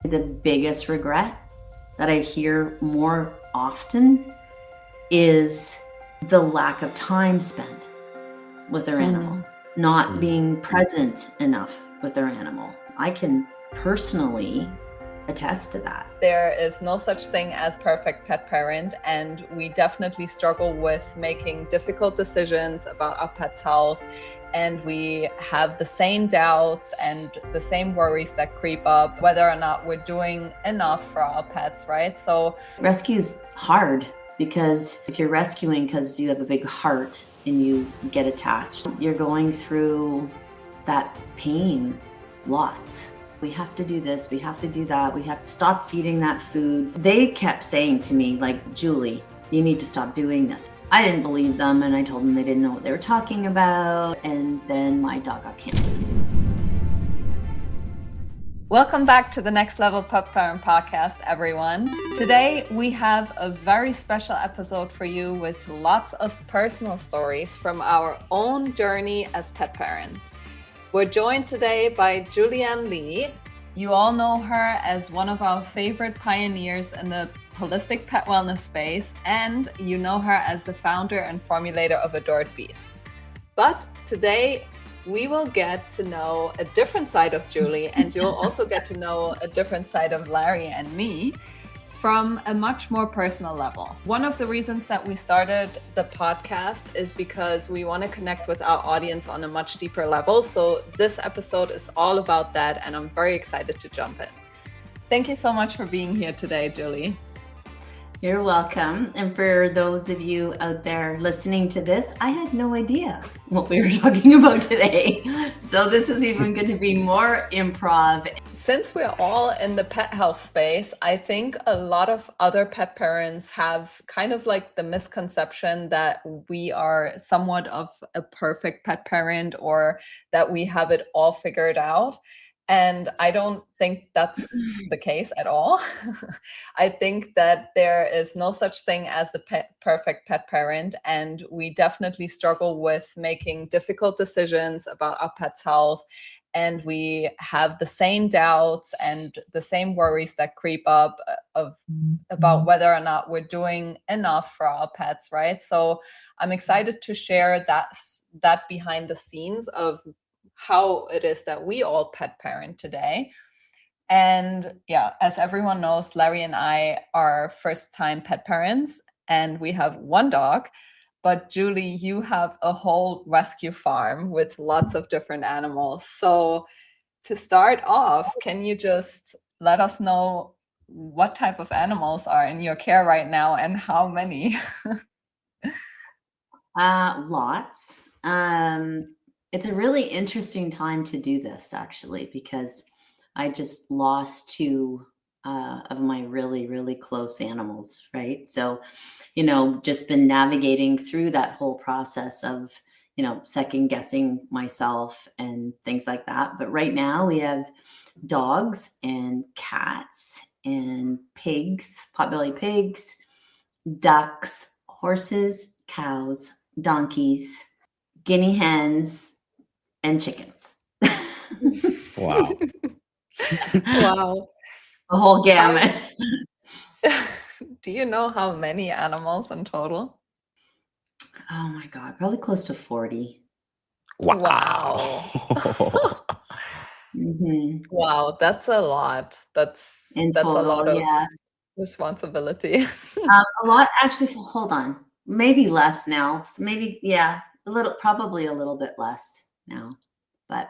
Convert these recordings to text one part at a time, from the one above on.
The biggest regret that I hear more often is the lack of time spent with their animal, not being present enough with their animal. I can personally attest to that. There is no such thing as perfect pet parent, and we definitely struggle with making difficult decisions about our pet's health. And we have the same doubts and the same worries that creep up, whether or not we're doing enough for our pets, right? So rescue's hard because if you're rescuing because you have a big heart and you get attached, you're going through that pain lots. We have to do this, we have to do that, we have to stop feeding that food. They kept saying to me, like, Julie, you need to stop doing this. I didn't believe them, and I told them they didn't know what they were talking about, and then my dog got cancer. Welcome back to the Next Level Pet Parent Podcast, everyone. Today, we have a very special episode for you with lots of personal stories from our own journey as pet parents. We're joined today by Julianne Lee. You all know her as one of our favorite pioneers in the holistic pet wellness space, and you know her as the founder and formulator of Adored Beast. But today, we will get to know a different side of Julie, and you'll also get to know a different side of Larry and me from a much more personal level. One of the reasons that we started the podcast is because we want to connect with our audience on a much deeper level. So this episode is all about that, and I'm very excited to jump in. Thank you so much for being here today, Julie. You're welcome. And for those of you out there listening to this, I had no idea what we were talking about today. So this is even going to be more improv. Since we're all in the pet health space, I think a lot of other pet parents have kind of like the misconception that we are somewhat of a perfect pet parent or that we have it all figured out. And I don't think that's the case at all. I think that there is no such thing as the perfect pet parent, and we definitely struggle with making difficult decisions about our pet's health. And we have the same doubts and the same worries that creep up about whether or not we're doing enough for our pets, right? So I'm excited to share that behind the scenes of how it is that we all pet parent today. And yeah, as everyone knows, Larry and I are first-time pet parents, and we have one dog. But Julie, you have a whole rescue farm with lots of different animals. So to start off, can you just let us know what type of animals are in your care right now and how many? Lots. It's a really interesting time to do this, actually, because I just lost two of my really, really close animals, right? So, just been navigating through that whole process of, second guessing myself and things like that. But right now we have dogs and cats and pigs, potbelly pigs, ducks, horses, cows, donkeys, guinea hens, and chickens. Wow. Wow. The whole gamut. Do you know how many animals in total? Oh my God, probably close to 40. Wow. Wow, that's a lot. That's total, a lot of yeah. responsibility. A lot, actually, hold on. Maybe less now. Maybe, yeah, probably a little bit less now. But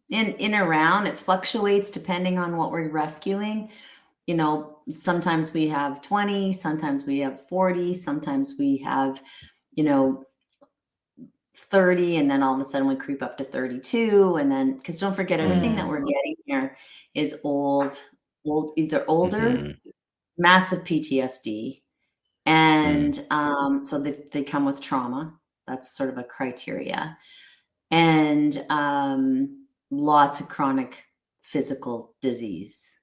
in around, it fluctuates depending on what we're rescuing. Sometimes we have 20, sometimes we have 40, sometimes we have, 30, and then all of a sudden we creep up to 32. And then, because don't forget, everything that we're getting here is either older, massive PTSD. And so they come with trauma. That's sort of a criteria. And lots of chronic physical disease,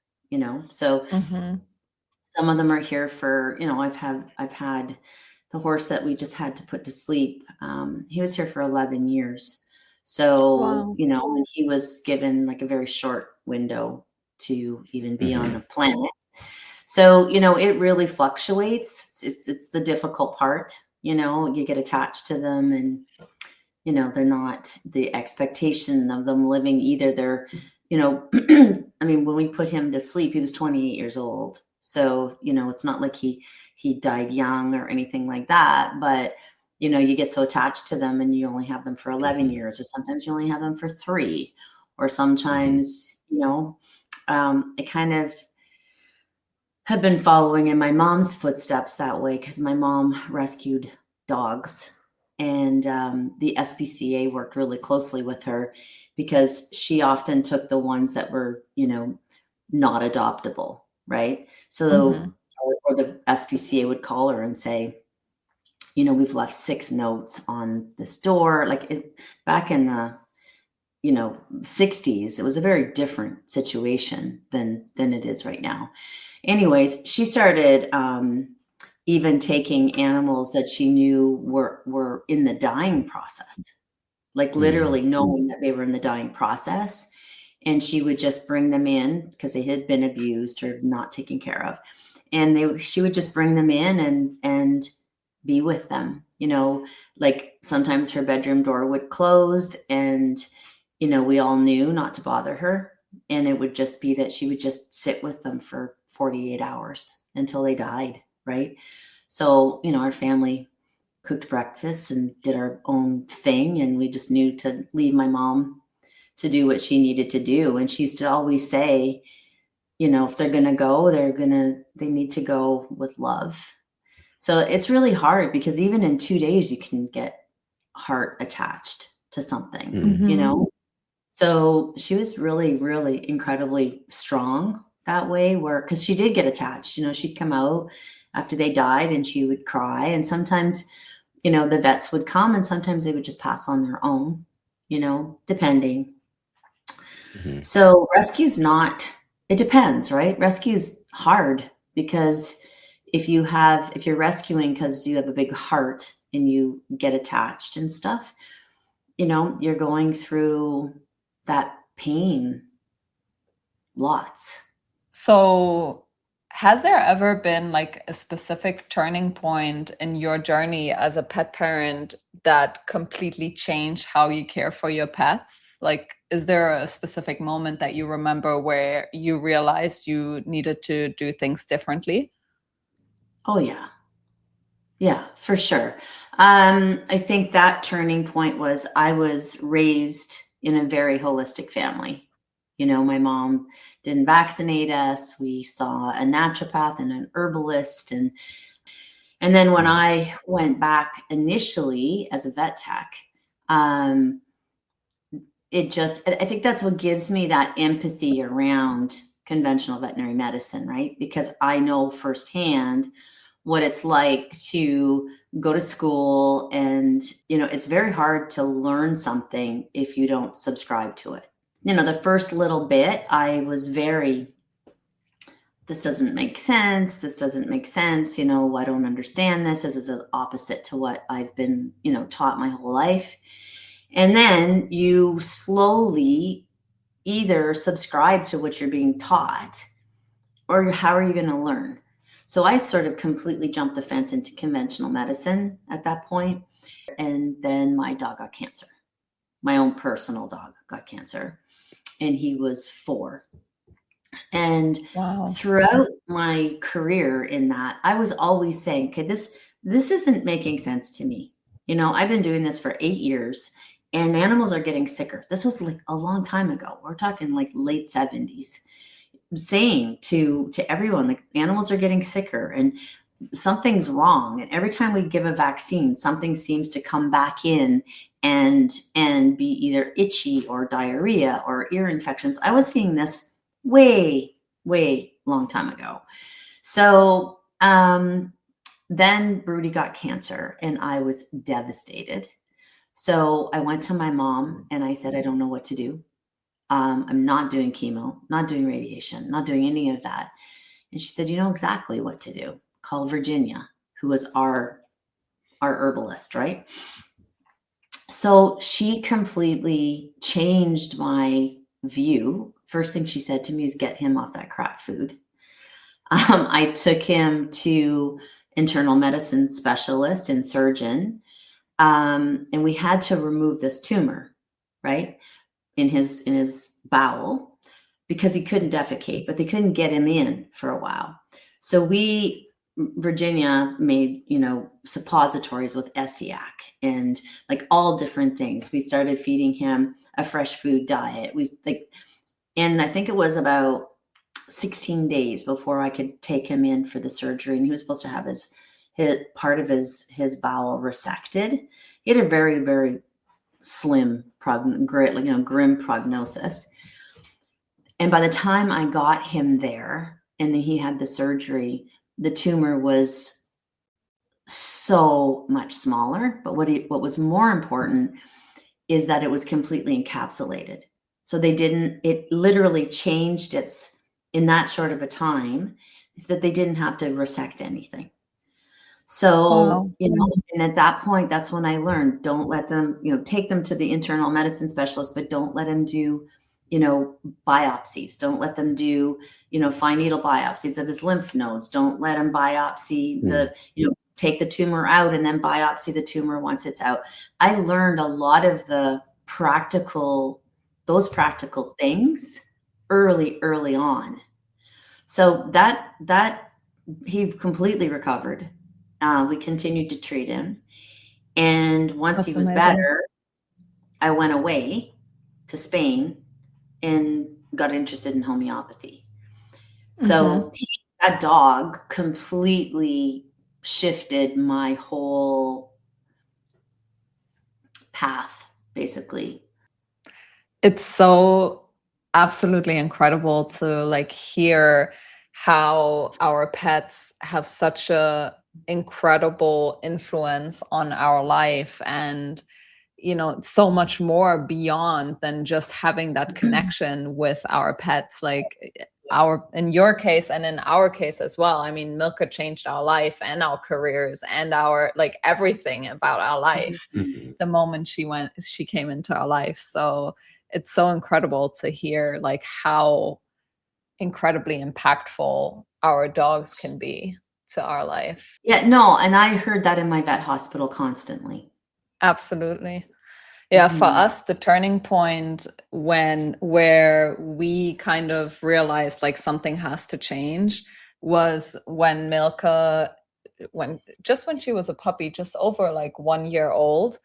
so some of them are here for, I've had the horse that we just had to put to sleep. He was here for 11 years. So, Wow. And he was given like a very short window to even be on the planet. So, it really fluctuates. It's the difficult part, you get attached to them, and, they're not the expectation of them living either. They're, I mean, when we put him to sleep, he was 28 years old. So, it's not like he died young or anything like that, but, you get so attached to them and you only have them for 11 years, or sometimes you only have them for 3, or sometimes, I kind of have been following in my mom's footsteps that way, because my mom rescued dogs, and the SPCA worked really closely with her, because she often took the ones that were, not adoptable, right? So, or the SPCA would call her and say, we've left 6 notes on this door. Like back in the 60s, it was a very different situation than it is right now. Anyways, she started even taking animals that she knew were in the dying process, like literally knowing that they were in the dying process. And she would just bring them in because they had been abused or not taken care of. And she would just bring them in and be with them. Like sometimes her bedroom door would close, and, we all knew not to bother her. And it would just be that she would just sit with them for 48 hours until they died, right? So, our family cooked breakfast and did our own thing, and we just knew to leave my mom to do what she needed to do. And she used to always say, if they're going to go, they need to go with love. So it's really hard, because even in 2 days, you can get heart attached to something, So she was really, really incredibly strong that way, because she did get attached. She'd come out after they died and she would cry. And sometimes, the vets would come, and sometimes they would just pass on their own, depending. So it depends, right? Rescue's hard, because if you're rescuing because you have a big heart and you get attached and stuff, you're going through that pain lots. So, has there ever been like a specific turning point in your journey as a pet parent that completely changed how you care for your pets? Like, is there a specific moment that you remember where you realized you needed to do things differently? Oh yeah. Yeah, for sure. I think that turning point was, I was raised in a very holistic family. My mom didn't vaccinate us. We saw a naturopath and an herbalist. And then when I went back initially as a vet tech, I think that's what gives me that empathy around conventional veterinary medicine, right? Because I know firsthand what it's like to go to school, and, it's very hard to learn something if you don't subscribe to it. The first little bit, I was very, this doesn't make sense. This doesn't make sense. I don't understand this. This is the opposite to what I've been, taught my whole life. And then you slowly either subscribe to what you're being taught, or how are you going to learn? So I sort of completely jumped the fence into conventional medicine at that point. And then my dog got cancer. My own personal dog got cancer, and he was 4. And Wow. throughout my career in that, I was always saying, okay, this isn't making sense to me. I've been doing this for 8 years, and animals are getting sicker. This was like a long time ago. We're talking like late 70s, saying to everyone, like, animals are getting sicker and something's wrong. And every time we give a vaccine, something seems to come back in and be either itchy or diarrhea or ear infections. I was seeing this way long time ago. So then Broody got cancer, and I was devastated. So I went to my mom and I said, I don't know what to do. I'm not doing chemo, not doing radiation, not doing any of that. And she said, you know exactly what to do. Call Virginia, who was our herbalist, right? So she completely changed my view first thing she said to me is, get him off that crap food. I took him to internal medicine specialist and surgeon, and we had to remove this tumor, right, in his bowel, because he couldn't defecate, but they couldn't get him in for a while. So Virginia made, suppositories with Essiac and like all different things. We started feeding him a fresh food diet. And I think it was about 16 days before I could take him in for the surgery. And he was supposed to have his part of his bowel resected. He had a very, very slim, grim prognosis. And by the time I got him there and then he had the surgery, the tumor was so much smaller. But what was more important is that it was completely encapsulated. So it literally changed in that short of a time, that they didn't have to resect anything. So, Wow. And at that point, that's when I learned, don't let them, take them to the internal medicine specialist, but don't let them do, biopsies. Don't let them do, fine needle biopsies of his lymph nodes. Don't let them biopsy take the tumor out and then biopsy the tumor once it's out. I learned a lot of those practical things early on. So that he completely recovered. We continued to treat him. And once he was better, I went away to Spain and got interested in homeopathy. So that dog completely shifted my whole path, basically. It's so absolutely incredible to hear how our pets have such a incredible influence on our life, and so much more beyond than just having that connection with our pets, in your case and in our case as well. I mean, Milka changed our life and our careers and our everything about our life the moment she came into our life. So it's so incredible to hear how incredibly impactful our dogs can be to our life. Yeah, no, and I heard that in my vet hospital constantly. Absolutely. Yeah, for us, the turning point where we kind of realized something has to change was when Milka, when she was a puppy, just over 1 year old.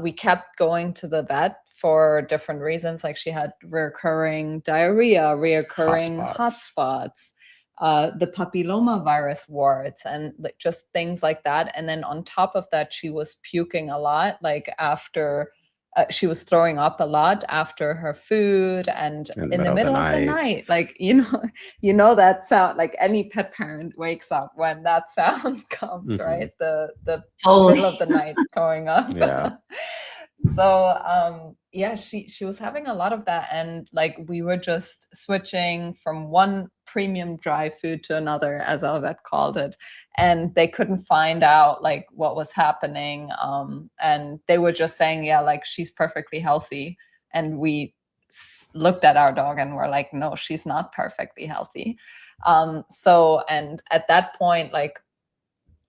We kept going to the vet for different reasons. She had recurring diarrhea, reoccurring hotspots, the papilloma virus warts, and just things like that. And then on top of that, she was puking a lot, after she was throwing up a lot after her food and in the middle of the night. That sound, any pet parent wakes up when that sound comes, right? The middle of the night going up. Yeah. So she was having a lot of that, and we were just switching from one premium dry food to another, as our vet called it, and they couldn't find out what was happening, and they were just saying, she's perfectly healthy. And we looked at our dog and were like, no, she's not perfectly healthy. And at that point,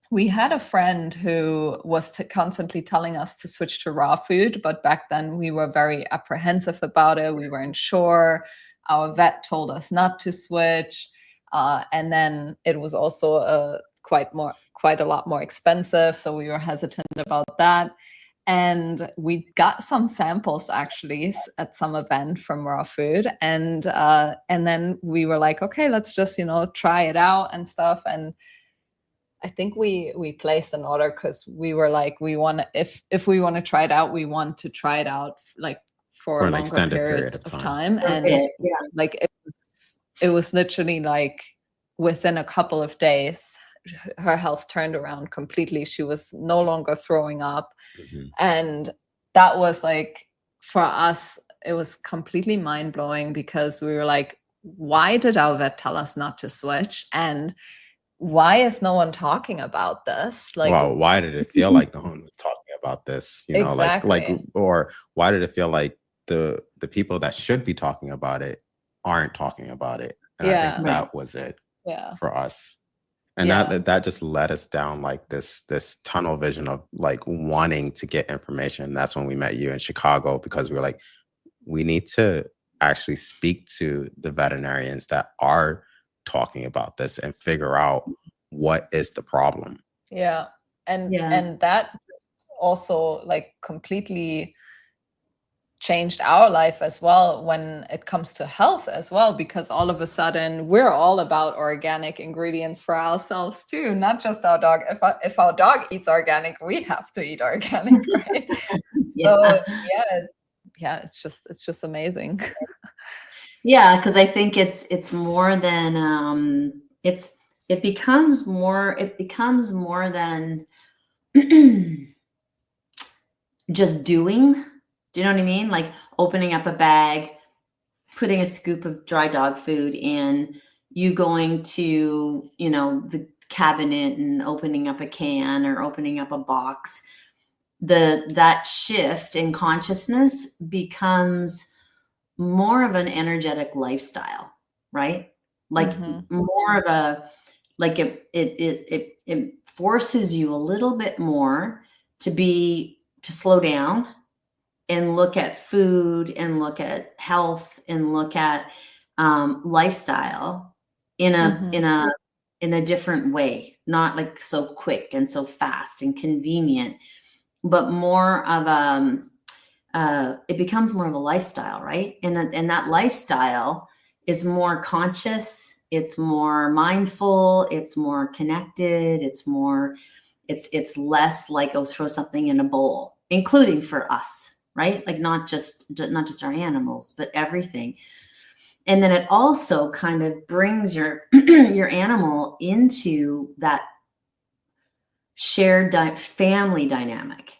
we had a friend who was constantly telling us to switch to raw food, but back then we were very apprehensive about it. We weren't sure. Our vet told us not to switch. And then it was also quite a lot more expensive. So we were hesitant about that. And we got some samples actually at some event from raw food. And then we were like, okay, let's just, try it out and stuff. And I think we placed an order because we were like, if we want to try it out, we want to try it out for a an longer extended period of time. And it was literally within a couple of days, her health turned around completely. She was no longer throwing up. And that was for us, it was completely mind blowing, because we were like, why did our vet tell us not to switch? And why is no one talking about this? Why did it feel like no one was talking about this? Exactly. Or why did it feel like the people that should be talking about it aren't talking about it. And I think Yeah. Right. that was it Yeah. for us. And Yeah. that just led us down like this tunnel vision of like wanting to get information. That's when we met you in Chicago, because we were like, we need to actually speak to the veterinarians that are talking about this and figure out what is the problem. Yeah. Yeah. And that also like completely changed our life as well when it comes to health as well, because all of a sudden we're all about organic ingredients for ourselves too, not just our dog. If our dog eats organic, we have to eat organic, right? Yeah. So yeah, it's just amazing. Yeah, because I think it's more than it becomes more than just doing. Do you know what I mean? Like opening up a bag, putting a scoop of dry dog food in, you going to, the cabinet and opening up a can or opening up a box. That shift in consciousness becomes more of an energetic lifestyle, right? Like more of a, like it forces you a little bit more to slow down and look at food and look at health and look at lifestyle in a different way, not like so quick and so fast and convenient, but more of it becomes more of a lifestyle, right? And that lifestyle is more conscious, it's more mindful, it's more connected, it's less like, oh, throw something in a bowl, including for us, right? Like not just our animals, but everything. And then it also kind of brings your your animal into that shared family dynamic.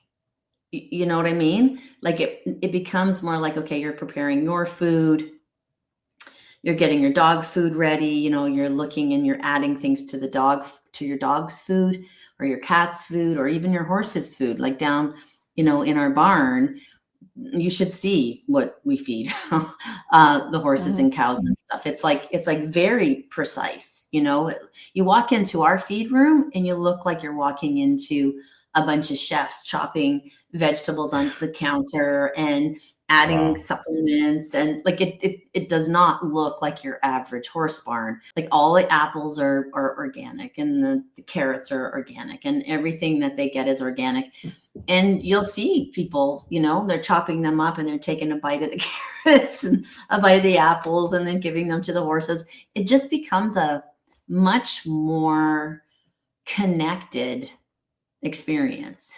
You know what I mean? Like it becomes more like, okay, you're preparing your food, you're getting your dog food ready, you're looking and you're adding things to your dog's food or your cat's food or even your horse's food, like down, in our barn. You should see what we feed the horses and cows and stuff. It's like very precise. You walk into our feed room and you look like you're walking into a bunch of chefs chopping vegetables on the counter and adding supplements, and like it does not look like your average horse barn. Like all the apples are organic, and the carrots are organic, and everything that they get is organic. And you'll see people, they're chopping them up and they're taking a bite of the carrots and a bite of the apples and then giving them to the horses. It just becomes a much more connected experience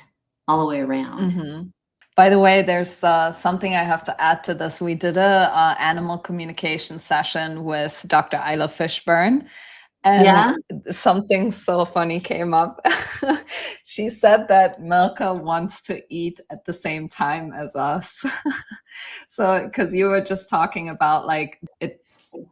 all the way around. By the way, there's something I have to add to this. We did a animal communication session with Dr. Isla Fishburne, and something so funny came up. She said that Milka wants to eat at the same time as us. So, because you were just talking about like it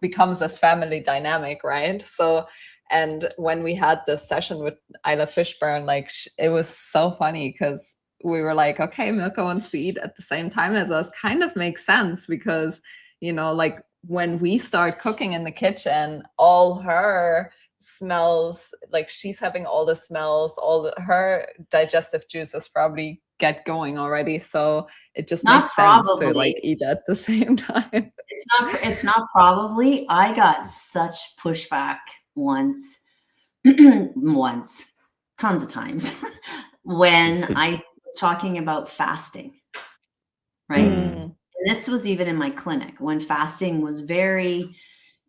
becomes this family dynamic, right? So, and when we had this session with Isla Fishburne, like it was so funny because we were like, okay, Milka wants to eat at the same time as us. Kind of makes sense because, like when we start cooking in the kitchen, all her smells, like she's having all the smells, her digestive juices probably get going already. So it just makes sense to like eat at the same time. It's not probably. I got such pushback once, tons of times, when I was talking about fasting, right? And this was even in my clinic when fasting was very,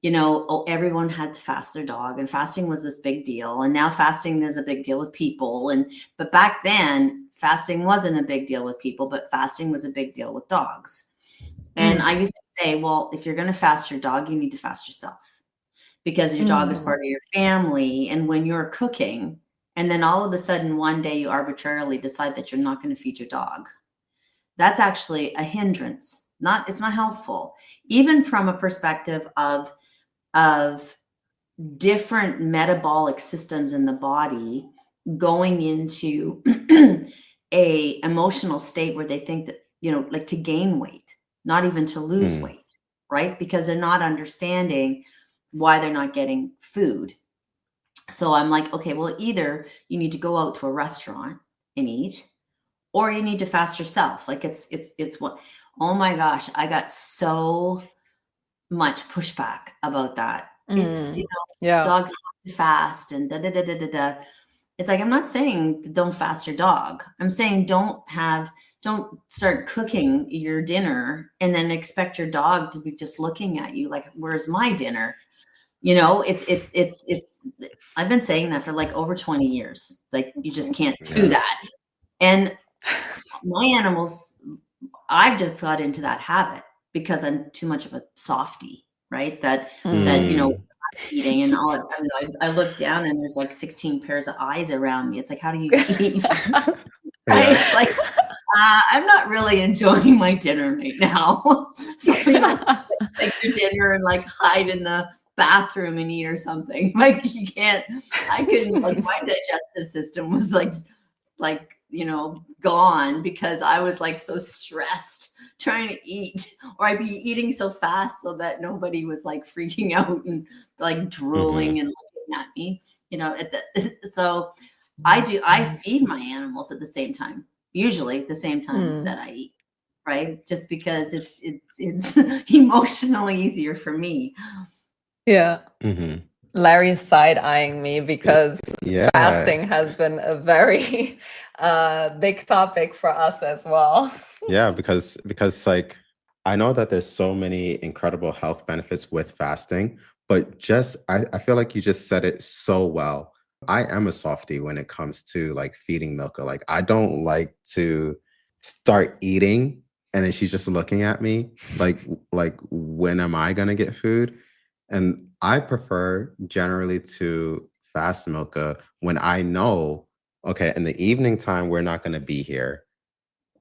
everyone had to fast their dog, and fasting was this big deal. And now fasting is a big deal with people. But back then, fasting wasn't a big deal with people, but fasting was a big deal with dogs. And I used to say, well, if you're going to fast your dog, you need to fast yourself, because your dog is part of your family. And when you're cooking, and then all of a sudden one day you arbitrarily decide that you're not going to feed your dog, that's actually a hindrance. It's not helpful, even from a perspective of different metabolic systems in the body going into a emotional state where they think that, like to gain weight, not even to lose weight, right? Because they're not understanding why they're not getting food. So I'm like, okay, well, either you need to go out to a restaurant and eat, or you need to fast yourself. Like it's what, oh my gosh, I got so much pushback about that. It's, Yeah. dogs have to fast and da da da da da da. It's like, I'm not saying don't fast your dog. I'm saying don't start cooking your dinner and then expect your dog to be just looking at you like, where's my dinner? It's I've been saying that for like over 20 years. Like, you just can't do that. And my animals, I've just got into that habit because I'm too much of a softie, right? That eating and all. I look down and there's like 16 pairs of eyes around me. It's like, how do you eat? Right? It's like, I'm not really enjoying my dinner right now. So take your dinner and like hide in the bathroom and eat or something. Like, you can't. I couldn't. Like, my digestive system was like gone because I was like so stressed trying to eat, or I'd be eating so fast so that nobody was like freaking out and like drooling and looking at me, so I feed my animals at the same time, usually at the same time that I eat, right? Just because it's emotionally easier for me. Yeah. Larry's side-eyeing me because Yeah. fasting has been a very big topic for us as well. Yeah, because like, I know that there's so many incredible health benefits with fasting, but just I feel like you just said it so well. I am a softie when it comes to like feeding Milka. Like, I don't like to start eating and then she's just looking at me like when am I gonna get food? And I prefer generally to fast Milka when I know, okay, in the evening time we're not gonna be here,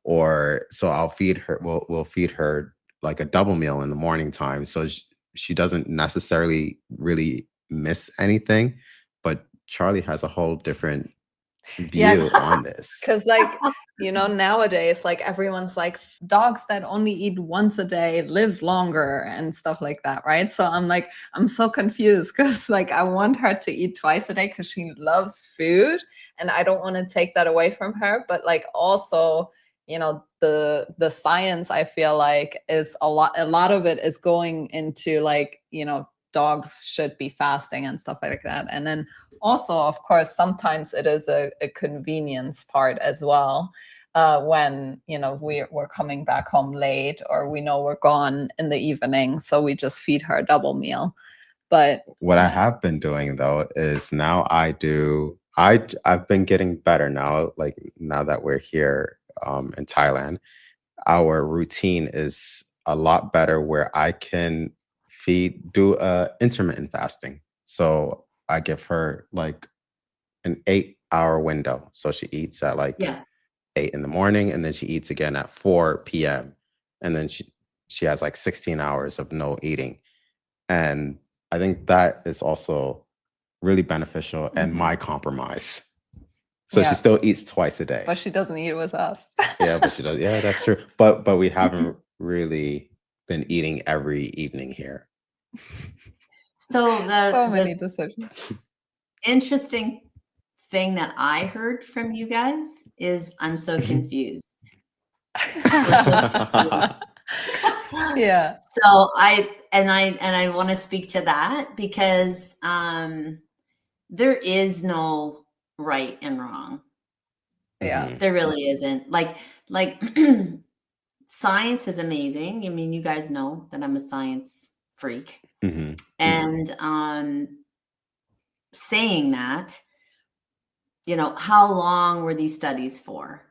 or so I'll feed her. We'll feed her like a double meal in the morning time, so she doesn't necessarily really miss anything. But Charlie has a whole different view on this. Because nowadays, like, everyone's like, dogs that only eat once a day live longer and stuff like that, right? So I'm like, I'm so confused because like I want her to eat twice a day because she loves food and I don't want to take that away from her. But like, also, the science, I feel like, is a lot of it is going into like, dogs should be fasting and stuff like that. And then also, of course, sometimes it is a convenience part as well. When we're coming back home late, or we know we're gone in the evening, so we just feed her a double meal. But what I have been doing though is now I've been getting better now. Like, now that we're here in Thailand, our routine is a lot better where I can do intermittent fasting. So I give her like an 8-hour window. So she eats at like 8 in the morning, and then she eats again at 4 p.m. And then she has like 16 hours of no eating. And I think that is also really beneficial and my compromise. So she still eats twice a day. But she doesn't eat with us. Yeah, but she does. Yeah, that's true. But we haven't really been eating every evening here. So so many decisions. Interesting thing that I heard from you guys is, I'm so confused. Yeah. So I want to speak to that because there is no right and wrong. Yeah. There really isn't. Like science is amazing. I mean, you guys know that I'm a science freak. And saying that, how long were these studies for?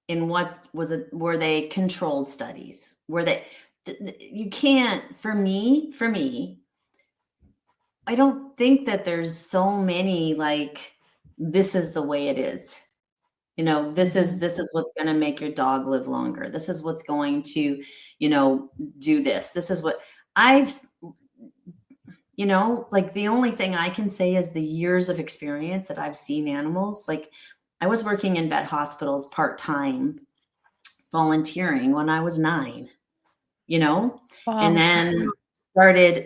And what was it? Were they controlled studies? Were they? You can't. For me, I don't think that there's so many like, this is the way it is. This is what's going to make your dog live longer. This is what's going to, do this. This is what I've, like, the only thing I can say is the years of experience that I've seen animals. Like, I was working in vet hospitals part-time, volunteering when I was 9, Wow. and then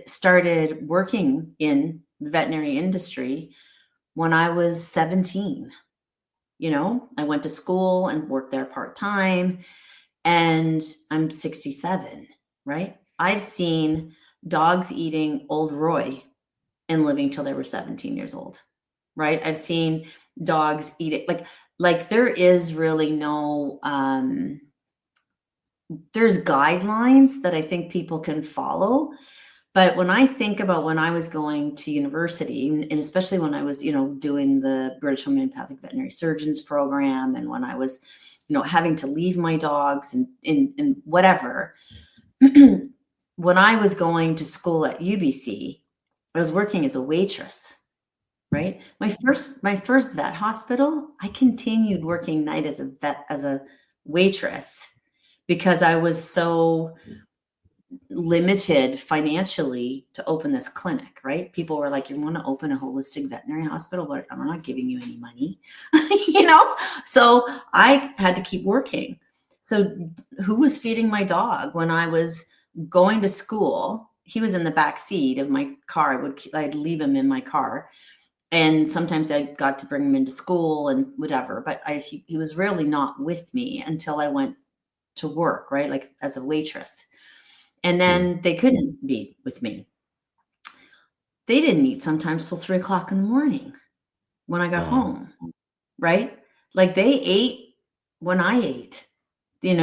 started working in the veterinary industry when I was 17. I went to school and worked there part-time, and I'm 67, right? I've seen dogs eating Old Roy and living till they were 17 years old, right? I've seen dogs eat it. Like there is really no, there's guidelines that I think people can follow. But when I think about when I was going to university, and especially when I was, doing the British Homeopathic Veterinary Surgeons program, and when I was, having to leave my dogs and whatever, when I was going to school at UBC, I was working as a waitress, right? My first vet hospital, I continued working night as a waitress because I was so limited financially to open this clinic, right? People were like, you want to open a holistic veterinary hospital, but I'm not giving you any money, So I had to keep working. So who was feeding my dog when I was going to school? He was in the back seat of my car. I'd leave him in my car. And sometimes I got to bring him into school and whatever, but he was really not with me until I went to work, right? Like as a waitress. And then they couldn't be with me. They didn't eat sometimes till 3:00 in the morning when I got home, right? Like they ate when I ate. They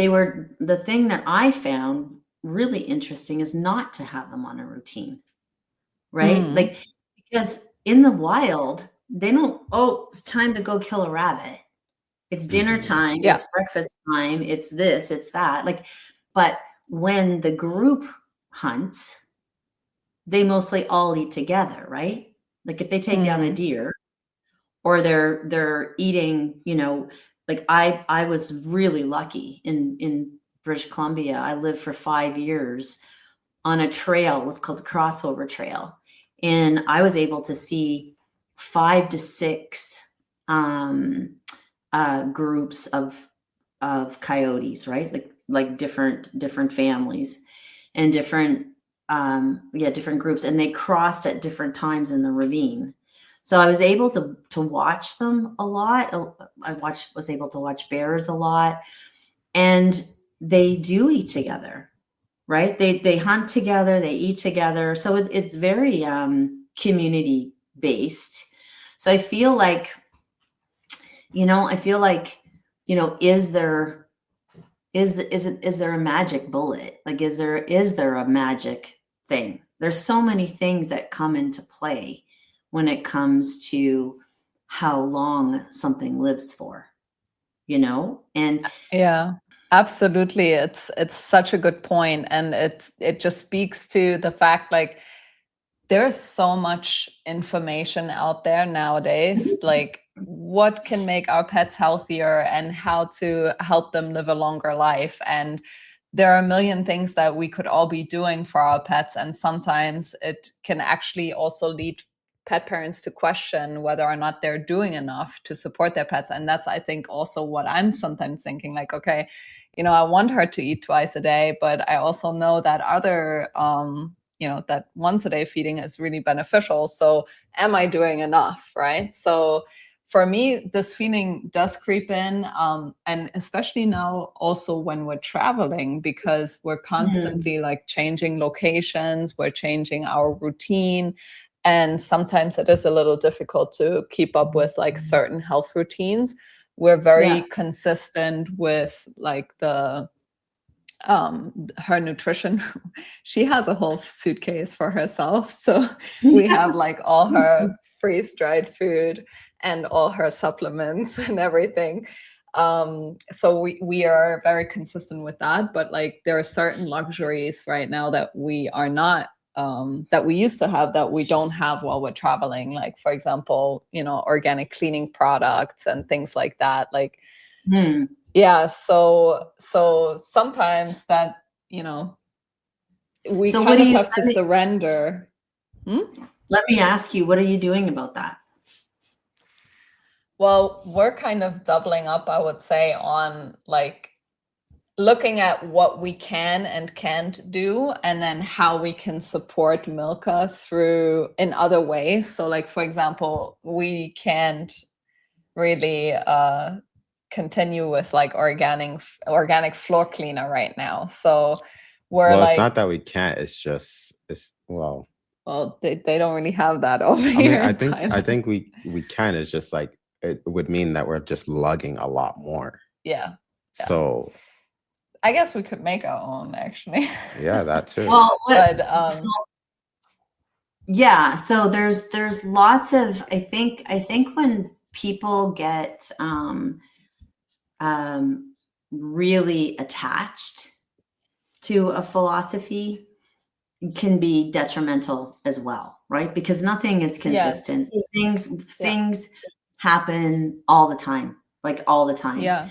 were, the thing that I found really interesting is not to have them on a routine, right? Like, because in the wild, they don't, it's time to go kill a rabbit. It's dinner time, Yeah. it's breakfast time, it's this, it's that. But when the group hunts, they mostly all eat together, right? Like if they take down a deer, or they're eating, like I was really lucky in British Columbia. I lived for 5 years on a trail. It was called the Crossover Trail. And I was able to see 5 to 6 groups of coyotes, right? Like different families and different groups, and they crossed at different times in the ravine. So I was able to watch them a lot. Was able to watch bears a lot, and they do eat together, right? They hunt together, they eat together. So it's very community based. So I feel like, is there a magic bullet? Like, is there a magic thing? There's so many things that come into play when it comes to how long something lives for, and Yeah, absolutely. It's such a good point, and it just speaks to the fact, like, there's so much information out there nowadays, like what can make our pets healthier and how to help them live a longer life. And there are a million things that we could all be doing for our pets. And sometimes it can actually also lead pet parents to question whether or not they're doing enough to support their pets. And that's, I think, also what I'm sometimes thinking, like, okay, I want her to eat twice a day, but I also know that other, that once a day feeding is really beneficial. So am I doing enough, right? So for me, this feeling does creep in. And especially now also when we're traveling, because we're constantly like changing locations, we're changing our routine. And sometimes it is a little difficult to keep up with like certain health routines. We're very consistent with like her nutrition. She has a whole suitcase for herself. So we have like all her freeze-dried food and all her supplements and everything. So we are very consistent with that. But like there are certain luxuries right now that we are not, that we used to have that we don't have while we're traveling. Like, for example, organic cleaning products and things like that. Like, yeah, so sometimes that, we so kind of have to surrender. Let me ask you, what are you doing about that? Well, we're kind of doubling up, I would say, on like looking at what we can and can't do, and then how we can support Milka through in other ways. So like, for example, we can't really continue with like organic floor cleaner right now. So we're Well, it's like, not that we can't. Well, they don't really have that over I mean, here I in think Thailand. we can. It's just like it would mean that we're just lugging a lot more. Yeah. So I guess we could make our own, actually. yeah, that too. Well, But yeah, so there's lots of I think when people get really attached to a philosophy, can be detrimental as well, right? Because nothing is consistent. Things happen all the time, like all the time. yeah,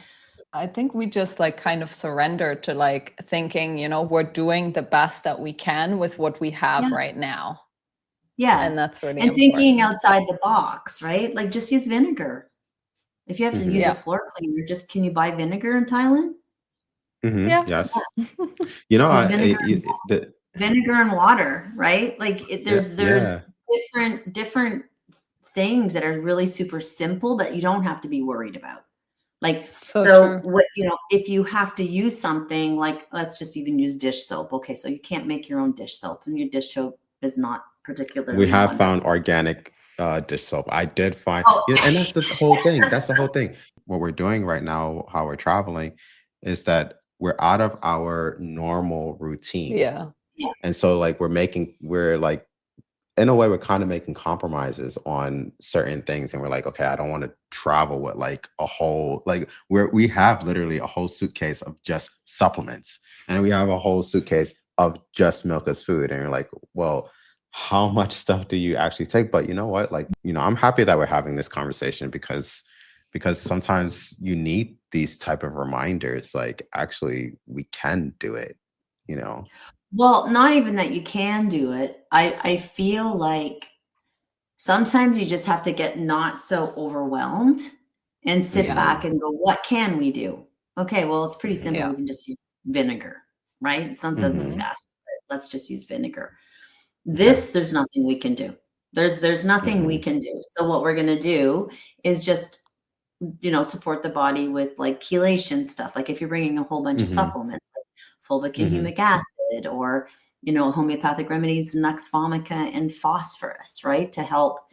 I think we just like kind of surrender to like thinking, we're doing the best that we can with what we have right now. Yeah. And that's really and important. thinking outside the box, right? Like just use vinegar. If you have to use a floor cleaner, can you buy vinegar in Thailand? Yeah. Yes. Vinegar and water, right? Like there's different things that are really super simple that you don't have to be worried about. Like, so what, if you have to use something like, let's just even use dish soap. Okay. So you can't make your own dish soap, and your dish soap is not particularly We have wonderful. found organic dish soap. I did find, and that's the whole thing. That's the whole thing. What we're doing right now, how we're traveling, is that we're out of our normal routine. Yeah. And so like we're like, in a way, we're kind of making compromises on certain things. And we're like, okay, I don't want to travel with like a whole, like we have literally a whole suitcase of just supplements. And we have a whole suitcase of just Milka's food. And you're like, well, how much stuff do you actually take? But you know what? Like, I'm happy that we're having this conversation because sometimes you need these type of reminders. Like, actually, we can do it, Well, not even that you can do it. I feel like sometimes you just have to get not so overwhelmed and sit back and go, what can we do? Okay, well, it's pretty simple. Yeah. We can just use vinegar, right? It's not the best, but let's just use vinegar. There's nothing we can do. There's nothing we can do. So what we're going to do is just, support the body with like chelation stuff. Like if you're bringing a whole bunch of supplements, like fulvic and humic acid, or, homeopathic remedies, nux vomica and phosphorus, right? To help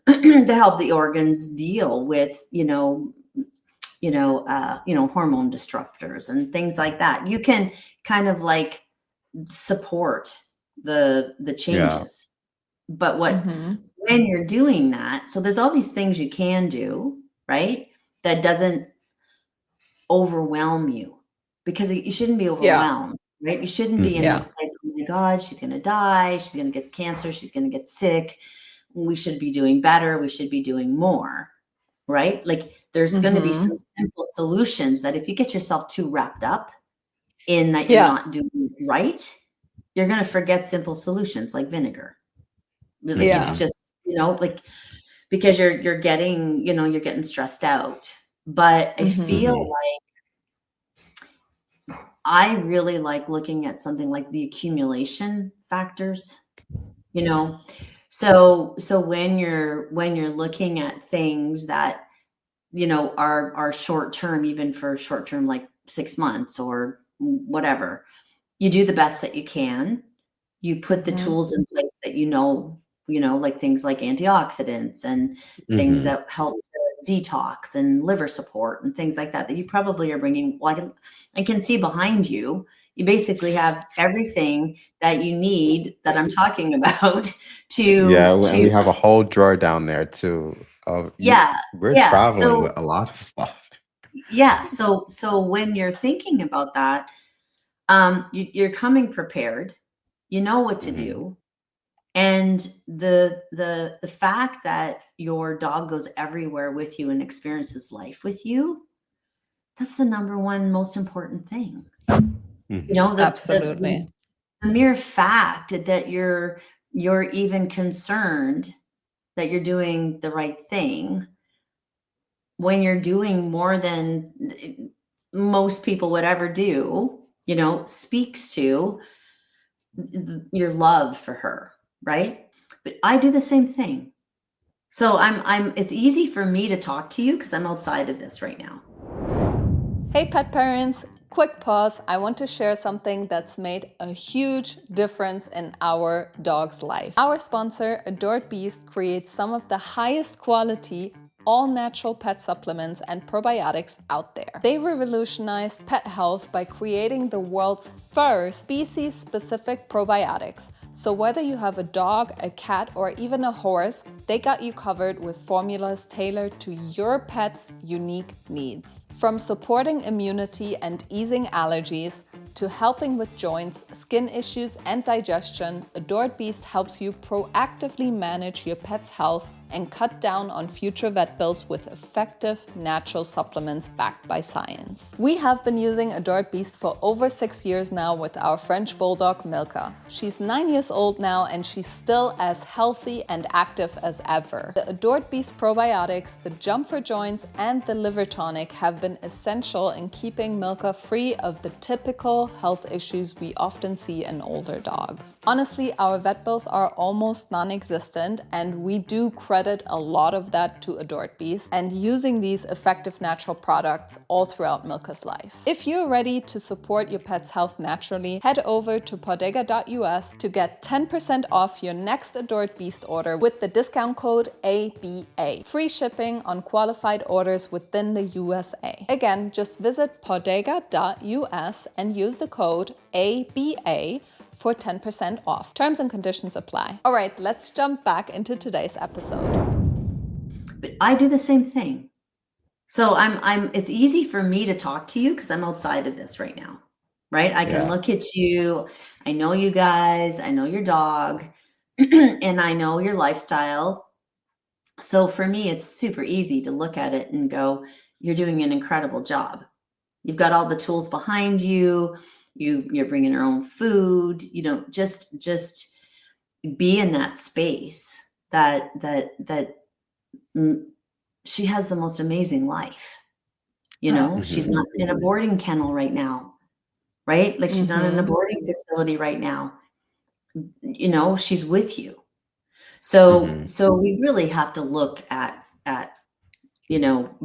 the organs deal with, hormone disruptors and things like that. You can kind of like support the changes. But when you're doing that, so there's all these things you can do, right? That doesn't overwhelm you, because you shouldn't be overwhelmed, right? You shouldn't be in this place, oh my God, she's going to die. She's going to get cancer. She's going to get sick. We should be doing better. We should be doing more, right? Like there's going to be some simple solutions that if you get yourself too wrapped up in that you're not doing right, you're going to forget simple solutions like vinegar. Like it's just, like, because you're getting stressed out. But I feel like I really like looking at something like the accumulation factors, So when you're looking at things that, are short term, even for short term, like 6 months or whatever, you do the best that you can. You put the tools in place that like things like antioxidants and things that help to detox and liver support and things like that you probably are bringing. Like I can see behind you, you basically have everything that you need that I'm talking about and we have a whole drawer down there too. We're traveling with a lot of stuff. Yeah. So when you're thinking about that, you're coming prepared, you know what to do. And the fact that your dog goes everywhere with you and experiences life with you, that's the number one most important thing. Absolutely. The mere fact that you're even concerned that you're doing the right thing when you're doing more than most people would ever do, speaks to your love for her, right? But I do the same thing. So it's easy for me to talk to you because I'm outside of this right now. Hey pet parents, quick pause. I want to share something that's made a huge difference in our dog's life. Our sponsor, Adored Beast, creates some of the highest quality all natural pet supplements and probiotics out there. They revolutionized pet health by creating the world's first species-specific probiotics. So whether you have a dog, a cat, or even a horse, they got you covered with formulas tailored to your pet's unique needs. From supporting immunity and easing allergies, to helping with joints, skin issues, and digestion, Adored Beast helps you proactively manage your pet's health and cut down on future vet bills with effective natural supplements backed by science. We have been using Adored Beast for over 6 years now with our French Bulldog Milka. She's 9 years old now and she's still as healthy and active as ever. The Adored Beast probiotics, the Jump for Joints, and the Liver Tonic have been essential in keeping Milka free of the typical health issues we often see in older dogs. Honestly, our vet bills are almost non-existent, and we do credit a lot of that to Adored Beast and using these effective natural products all throughout Milka's life. If you're ready to support your pet's health naturally, head over to PAWDEGA.us to get 10% off your next Adored Beast order with the discount code ABA. Free shipping on qualified orders within the USA. Again, just visit PAWDEGA.us and use the code ABA for 10% off. Terms and conditions apply. All right, let's jump back into today's episode. But I do the same thing. So it's easy for me to talk to you because I'm outside of this right now, right? I can look at you. I know you guys. I know your dog and I know your lifestyle. So for me, it's super easy to look at it and go, you're doing an incredible job. You've got all the tools behind you. You're bringing your own food, just be in that space that she has the most amazing life. She's not in a boarding kennel right now, right? Like she's not in a boarding facility right now. She's with you. So we really have to look at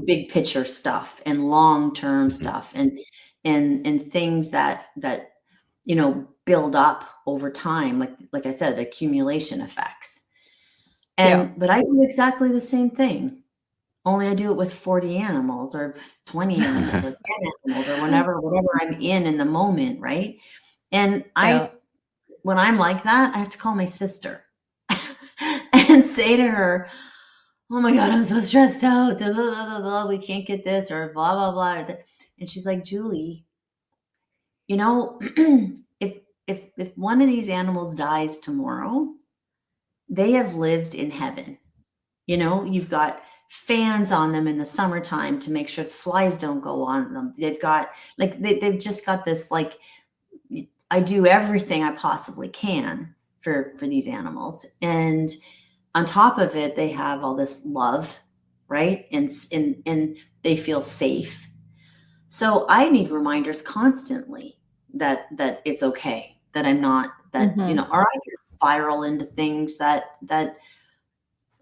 big picture stuff and long-term stuff and things that build up over time, like I said, accumulation effects. But I do exactly the same thing, only I do it with 40 animals or 20 animals or 10 animals or whatever I'm in the moment, right? And when I'm like that, I have to call my sister and say to her, oh my God, I'm so stressed out, blah, blah, blah, blah, we can't get this or blah, blah, blah. And she's like, Julie, if one of these animals dies tomorrow, they have lived in heaven. You've got fans on them in the summertime to make sure flies don't go on them. They've got they've just got this, I do everything I possibly can for these animals. And on top of it, they have all this love, right? And they feel safe. So I need reminders constantly that it's okay, that I'm not, that, or I can spiral into things that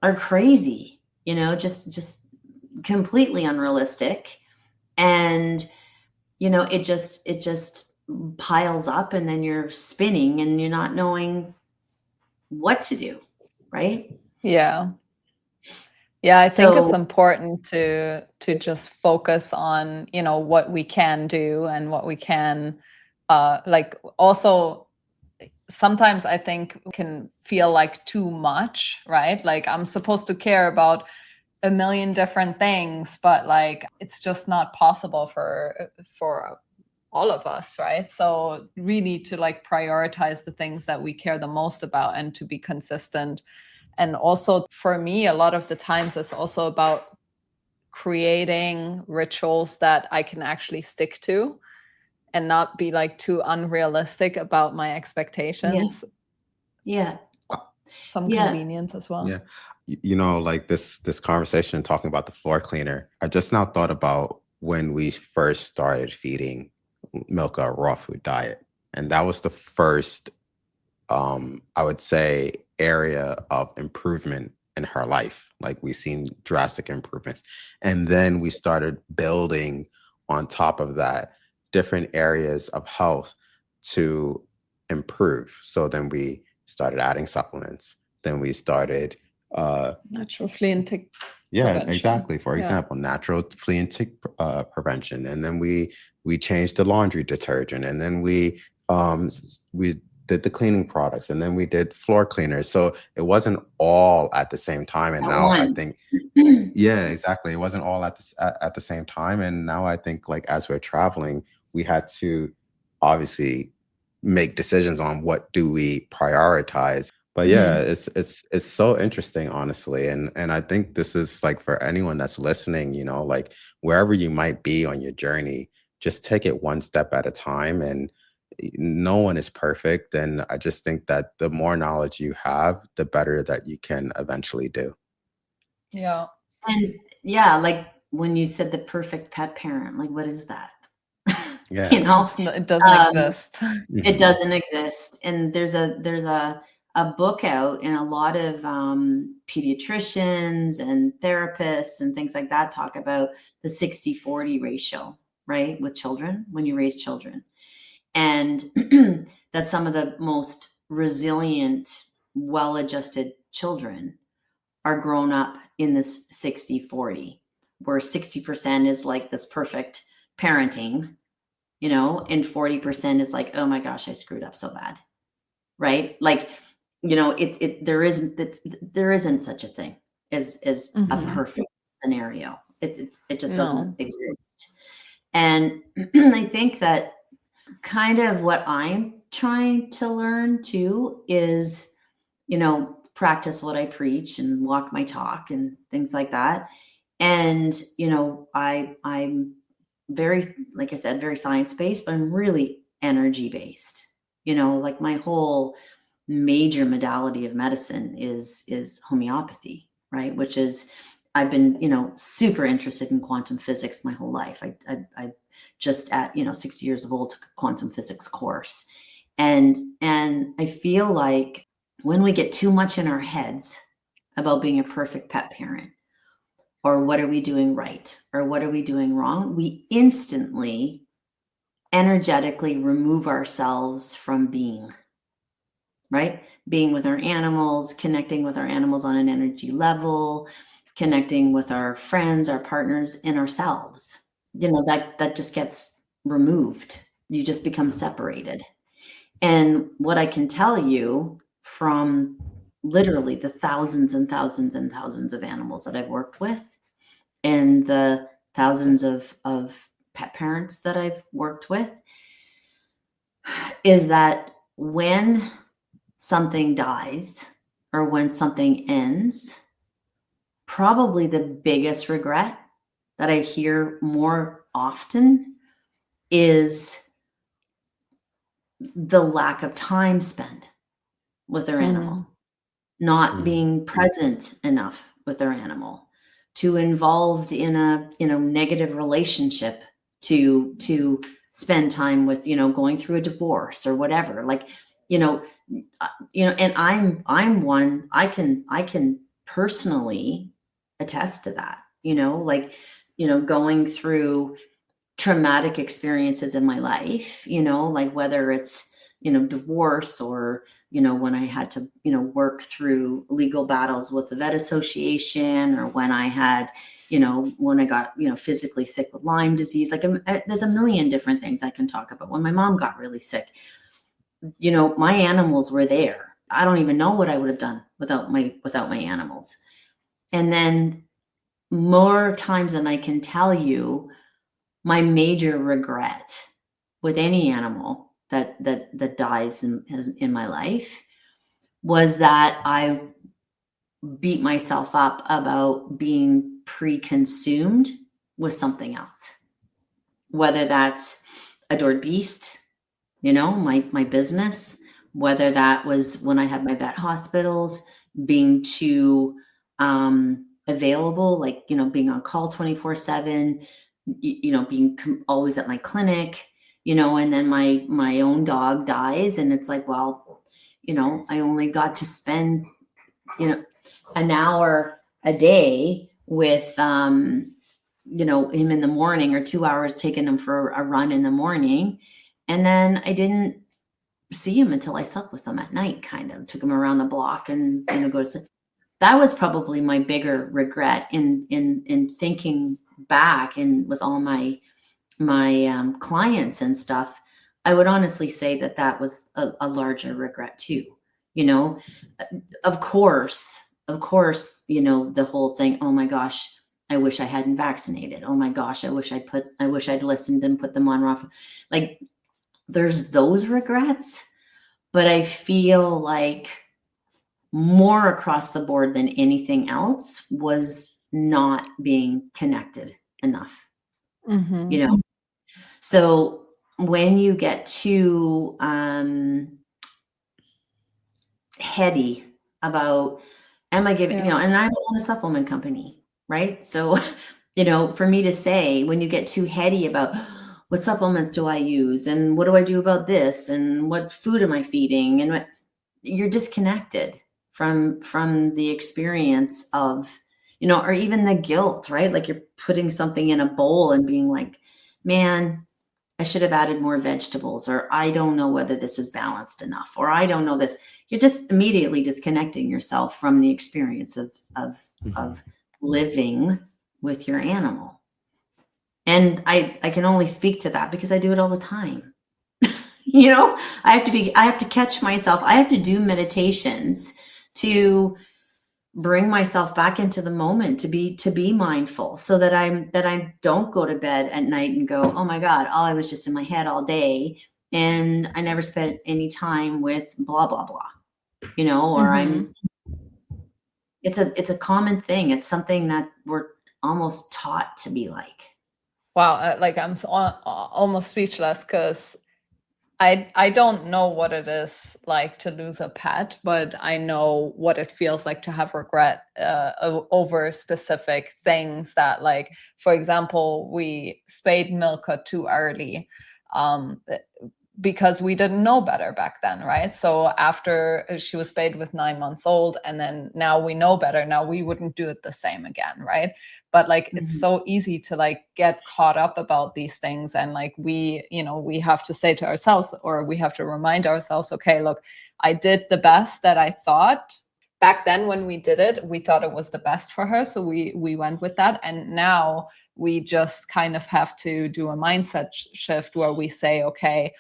are crazy, just completely unrealistic. And, it just piles up and then you're spinning and you're not knowing what to do. Right? Yeah. I think it's important to just focus on, what we can do and what we can, also sometimes I think can feel like too much, right? Like I'm supposed to care about a million different things, but it's just not possible for all of us, right? So really to prioritize the things that we care the most about and to be consistent. And also for me, a lot of the times it's also about creating rituals that I can actually stick to and not be too unrealistic about my expectations. Some convenience as well. This conversation talking about the floor cleaner, I just now thought about when we first started feeding Milka a raw food diet. And that was the first, I would say, area of improvement in her life. Like we seen drastic improvements. And then we started building on top of that different areas of health to improve. So then we started adding supplements. Then we started Natural flea and tick yeah, prevention. exactly. For Yeah. example, natural flea and tick prevention, and then we changed the laundry detergent, and then we did the cleaning products, and then we did floor cleaners. So it wasn't all at the same time. And At now I once. think, yeah, exactly, it wasn't all at the same time. And now I think, like, as we're traveling, we had to obviously make decisions on what do we prioritize. But yeah, it's so interesting, honestly. And I think this is like for anyone that's listening, you know, like wherever you might be on your journey, just take it one step at a time. And no one is perfect. And I just think that the more knowledge you have, the better that you can eventually do. Yeah. And yeah, like when you said the perfect pet parent, like what is that? Yeah. You know, It doesn't exist. it doesn't exist. And there's a book out, and a lot of pediatricians and therapists and things like that talk about the 60-40 ratio, right? With children, when you raise children. And that some of the most resilient, well-adjusted children are grown up in this 60-40, where 60% is like this perfect parenting, you know, and 40% is like, oh my gosh, I screwed up so bad. Right? Like, you know, there isn't such a thing as a perfect scenario. It just doesn't exist. And I think that kind of what I'm trying to learn too is, you know, practice what I preach and walk my talk and things like that. And, you know, I'm very, like I said, very science-based, but I'm really energy-based. You know, like my whole major modality of medicine is homeopathy, right? Which is, I've been, you know, super interested in quantum physics my whole life. I just at, you know, 60 years of old took a quantum physics course. And I feel like when we get too much in our heads about being a perfect pet parent, or what are we doing right, or what are we doing wrong, we instantly energetically remove ourselves from being, right? Being with our animals, connecting with our animals on an energy level, connecting with our friends, our partners, and ourselves. You know, that just gets removed. You just become separated. And what I can tell you from literally the thousands and thousands and thousands of animals that I've worked with, and the thousands of pet parents that I've worked with, is that when something dies or when something ends, probably the biggest regret that I hear more often is the lack of time spent with their animal, not being present enough with their animal, too involved in a, you know, negative relationship to spend time with, you know, going through a divorce or whatever. Like, you know, and I'm one, I can personally attest to that, you know, like, you know, going through traumatic experiences in my life, you know, like whether it's, you know, divorce, or, you know, when I had to, you know, work through legal battles with the vet association, or when I had, you know, when I got, you know, physically sick with Lyme disease. Like there's a million different things I can talk about. When my mom got really sick, you know, my animals were there. I don't even know what I would have done without my animals. And then more times than I can tell you, my major regret with any animal that dies in my life was that I beat myself up about being pre-consumed with something else, whether that's adored beast, you know, my business, whether that was when I had my vet hospitals, being too available, like, you know, being on call 24/7, being always at my clinic, and then my own dog dies, and it's like, well, I only got to spend, an hour a day with, him in the morning, or 2 hours taking him for a run in the morning. And then I didn't see him until I slept with him at night, kind of took him around the block and, go to sleep. That was probably my bigger regret in thinking back, and with all my clients and stuff. I would honestly say that was a larger regret too. Of course, the whole thing. Oh my gosh, I wish I hadn't vaccinated. Oh my gosh, I wish I'd listened and put them on raw. Like, there's those regrets, but I feel like more across the board than anything else was not being connected enough. So when you get too heady about, am I giving, and I own a supplement company, right? So, for me to say, when you get too heady about what supplements do I use, and what do I do about this, and what food am I feeding, and you're disconnected from the experience of, or even the guilt, right? Like, you're putting something in a bowl and being like, man, I should have added more vegetables, or I don't know whether this is balanced enough, or I don't know this. You're just immediately disconnecting yourself from the experience of living with your animal. And I can only speak to that because I do it all the time. I have to catch myself. I have to do meditations to bring myself back into the moment, to be mindful, so that I don't go to bed at night and go, oh my God, I was just in my head all day, and I never spent any time with blah, blah, blah, or it's a common thing. It's something that we're almost taught to be like. Wow. Like, I'm almost speechless, because I don't know what it is like to lose a pet, but I know what it feels like to have regret over specific things that, like, for example, we spayed Milka too early because we didn't know better back then, right? So after she was spayed with 9 months old, and then now we know better, now we wouldn't do it the same again, right? But like, it's so easy to like get caught up about these things, and like, we have to say to ourselves, or we have to remind ourselves, okay, look, I did the best that I thought back then. When we did it, we thought it was the best for her, so we went with that. And now we just kind of have to do a mindset shift where we say, okay,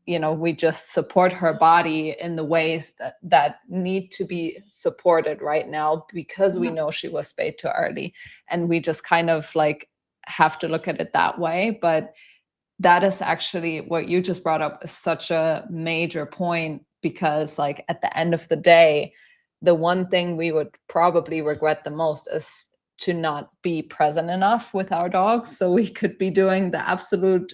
we just support her body in the ways that need to be supported right now, because we know she was spayed too early, and we just kind of like have to look at it that way. But that is actually what you just brought up, is such a major point, because like, at the end of the day, the one thing we would probably regret the most is to not be present enough with our dogs, so we could be doing the absolute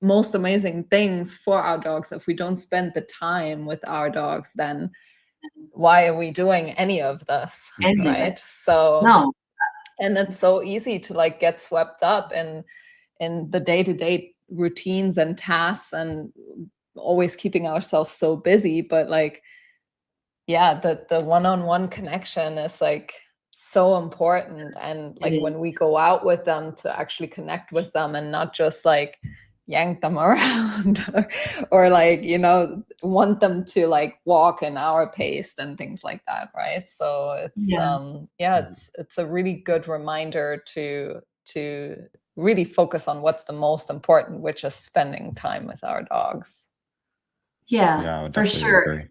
most amazing things for our dogs. If we don't spend the time with our dogs, then why are we doing any of this? Right? So no. And it's so easy to like get swept up in the day-to-day routines and tasks, and always keeping ourselves so busy. But like, yeah, the one-on-one connection is like so important. And like, when we go out with them, to actually connect with them, and not just like yank them around or like, want them to like walk in our pace and things like that, right? So it's it's a really good reminder to really focus on what's the most important, which is spending time with our dogs. Yeah, for sure. Agree.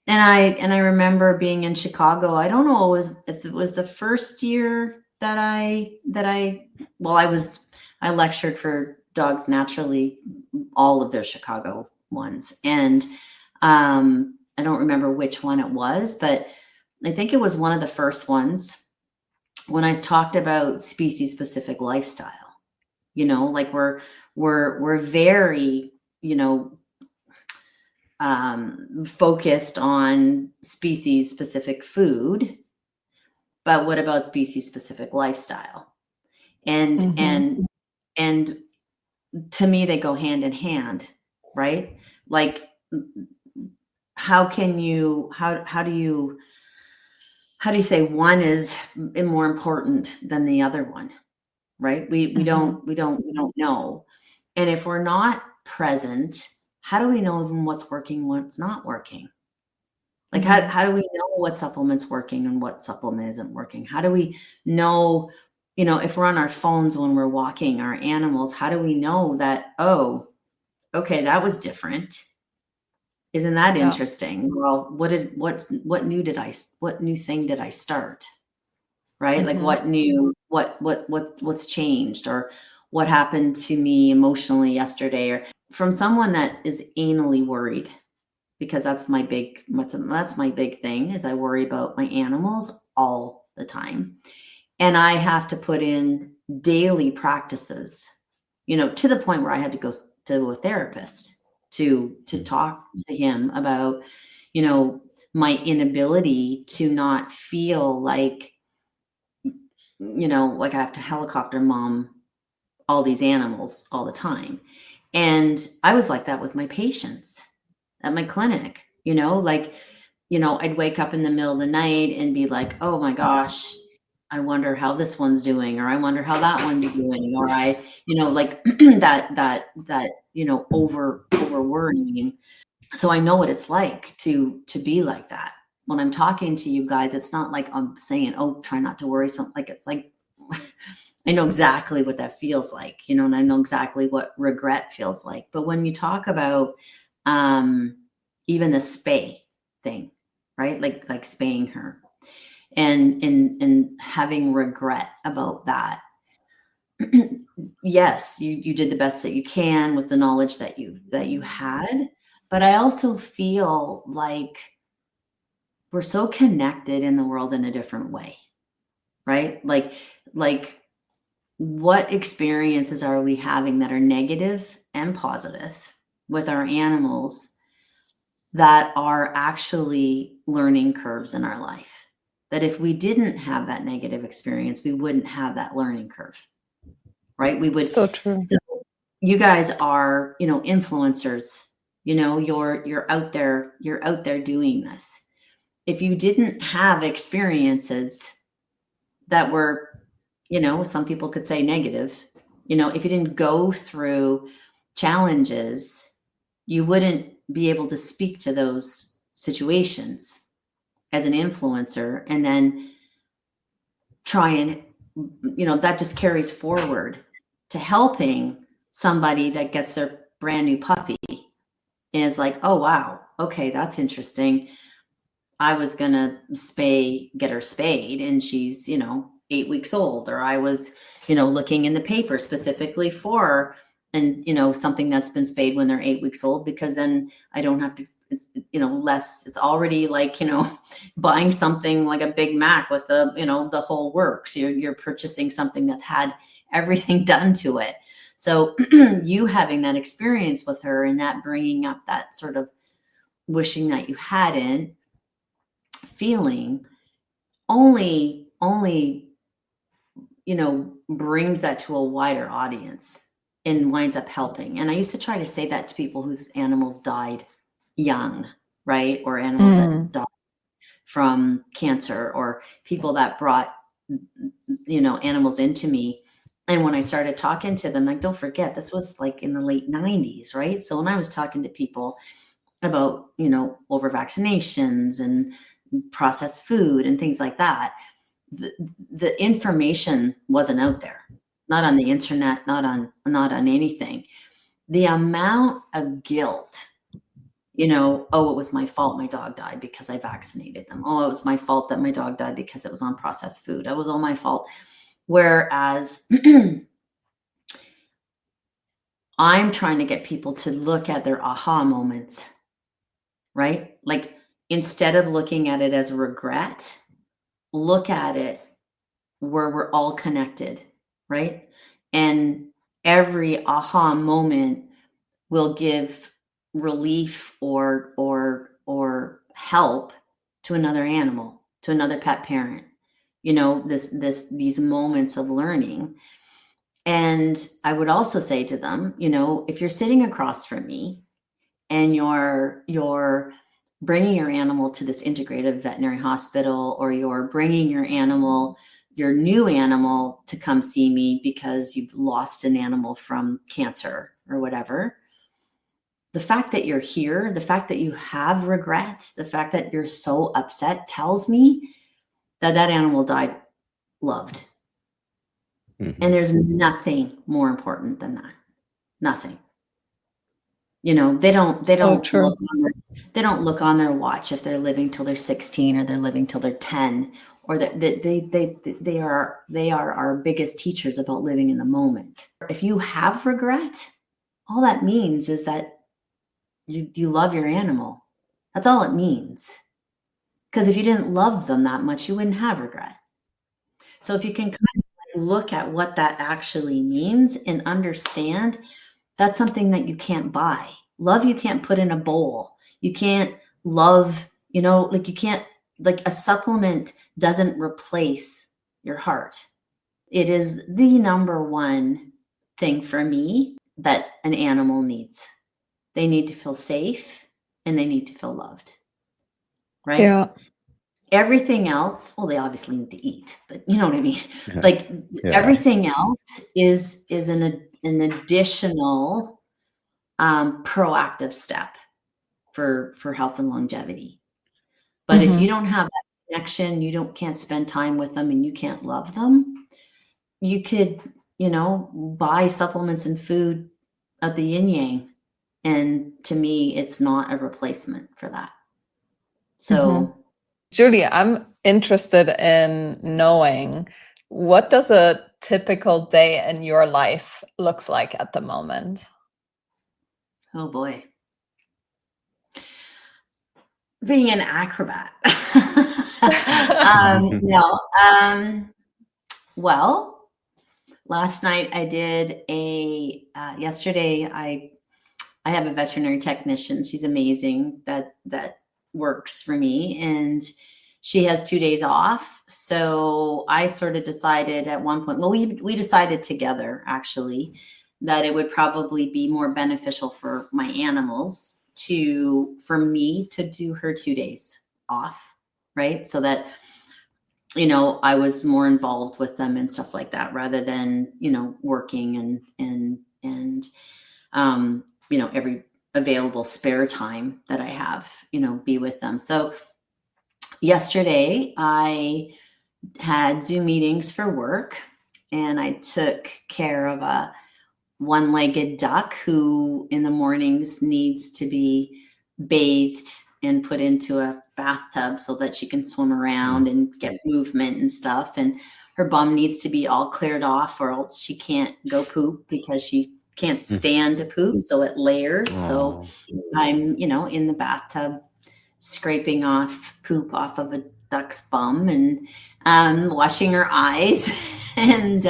And I remember being in Chicago. I don't know if it was the first year that I lectured for Dogs Naturally, all of their Chicago ones. And I don't remember which one it was, but I think it was one of the first ones, when I talked about species specific lifestyle. Like, we're very, focused on species specific food, but what about species specific lifestyle? And Mm-hmm. and to me they go hand in hand, right? Like, how can you how do you say one is more important than the other one, right? Mm-hmm. We don't know. And if we're not present, how do we know even what's working, what's not working? Like, Mm-hmm. how do we know what supplement's working and what supplement isn't working? How do we know, if we're on our phones when we're walking our animals, how do we know that, oh, okay, that was different. Isn't that Yeah. interesting? Well, what new thing did I start? Right? Like, Mm-hmm. what's changed, or what happened to me emotionally yesterday, or from someone that is anally worried, because that's my big thing, is I worry about my animals all the time. And I have to put in daily practices, to the point where I had to go to a therapist to talk to him about, my inability to not feel like, like I have to helicopter mom all these animals all the time. And I was like that with my patients at my clinic, like, I'd wake up in the middle of the night and be like, oh my gosh, I wonder how this one's doing, or I wonder how that one's doing, or like that, over worrying. So I know what it's like to be like that. When I'm talking to you guys, it's not like I'm saying, oh, try not to worry. Something like, it's like, I know exactly what that feels like, and I know exactly what regret feels like. But when you talk about even the spay thing, right? Like spaying her, and having regret about that. Yes, you did the best that you can with the knowledge that you had, but I also feel like we're so connected in the world in a different way, right? Like what experiences are we having that are negative and positive with our animals, that are actually learning curves in our life? That if we didn't have that negative experience, we wouldn't have that learning curve, right? We would. So true. So you guys are, influencers. You're out there. You're out there doing this. If you didn't have experiences that were, some people could say negative, if you didn't go through challenges, you wouldn't be able to speak to those situations as an influencer, and then try and, that just carries forward to helping somebody that gets their brand new puppy and is like, oh, wow, okay, that's interesting. I was gonna get her spayed, and she's, 8 weeks old. Or I was, looking in the paper specifically for, and something that's been spayed when they're 8 weeks old, because then I don't have to, it's, less, it's already like, buying something like a Big Mac with the, the whole works. You're purchasing something that's had everything done to it. So you having that experience with her, and that bringing up that sort of wishing that you hadn't feeling, only brings that to a wider audience and winds up helping. And I used to try to say that to people whose animals died young, right? Or animals that died from cancer, or people that brought, animals into me. And when I started talking to them, like, don't forget, this was like in the late 90s, right? So when I was talking to people about, over vaccinations and processed food and things like that, the information wasn't out there, not on the internet, not on anything. The amount of guilt, oh, it was my fault my dog died because I vaccinated them. Oh, it was my fault that my dog died because it was on processed food. It was all my fault. Whereas I'm trying to get people to look at their aha moments, right? Like, instead of looking at it as regret, look at it where we're all connected, right? And every aha moment will give relief or help to another animal, to another pet parent. These moments of learning. And I would also say to them, you know, if you're sitting across from me and you're bringing your animal to this integrative veterinary hospital, or you're bringing your animal, your new animal, to come see me because you've lost an animal from cancer or whatever, the fact that you're here, the fact that you have regret, the fact that you're so upset tells me that that animal died loved. Mhm. And there's nothing more important than that. Nothing. You know, they don't So true. they don't look on their watch if they're living till they're 16 or they're living till they're 10, or that they are our biggest teachers about living in the moment. If you have regret, all that means is that you love your animal. That's all it means. Because if you didn't love them that much, you wouldn't have regret. So if you can kind of look at what that actually means and understand, that's something that you can't buy. Love you can't put in a bowl. You can't love, you know, like you can't, like a supplement doesn't replace your heart. It is the number one thing for me that an animal needs. They need to feel safe and they need to feel loved. Right? Yeah. Everything else, well, they obviously need to eat, but you know what I mean? Yeah. Like Yeah. everything else is an additional proactive step for health and longevity. But if you don't have that connection, you can't spend time with them and you can't love them, you could, you know, buy supplements and food at the yin yang. And to me, it's not a replacement for that. So Julie, I'm interested in knowing, what does a typical day in your life looks like at the moment? oh boy. Being an acrobat. No. Well, last night I did yesterday I have a veterinary technician. She's amazing that works for me, and she has 2 days off. So I sort of decided at one point, well, we decided together actually that it would probably be more beneficial for my animals for me to do her 2 days off, right? So that, you know, I was more involved with them and stuff like that, rather than, you know, working and you know, every available spare time that I have, you know, be with them. So yesterday I had Zoom meetings for work, and I took care of a one-legged duck who in the mornings needs to be bathed and put into a bathtub so that she can swim around and get movement and stuff. And her bum needs to be all cleared off, or else she can't go poop because she can't stand to poop. So it layers. So I'm, you know, in the bathtub scraping off poop off of a duck's bum and washing her eyes. And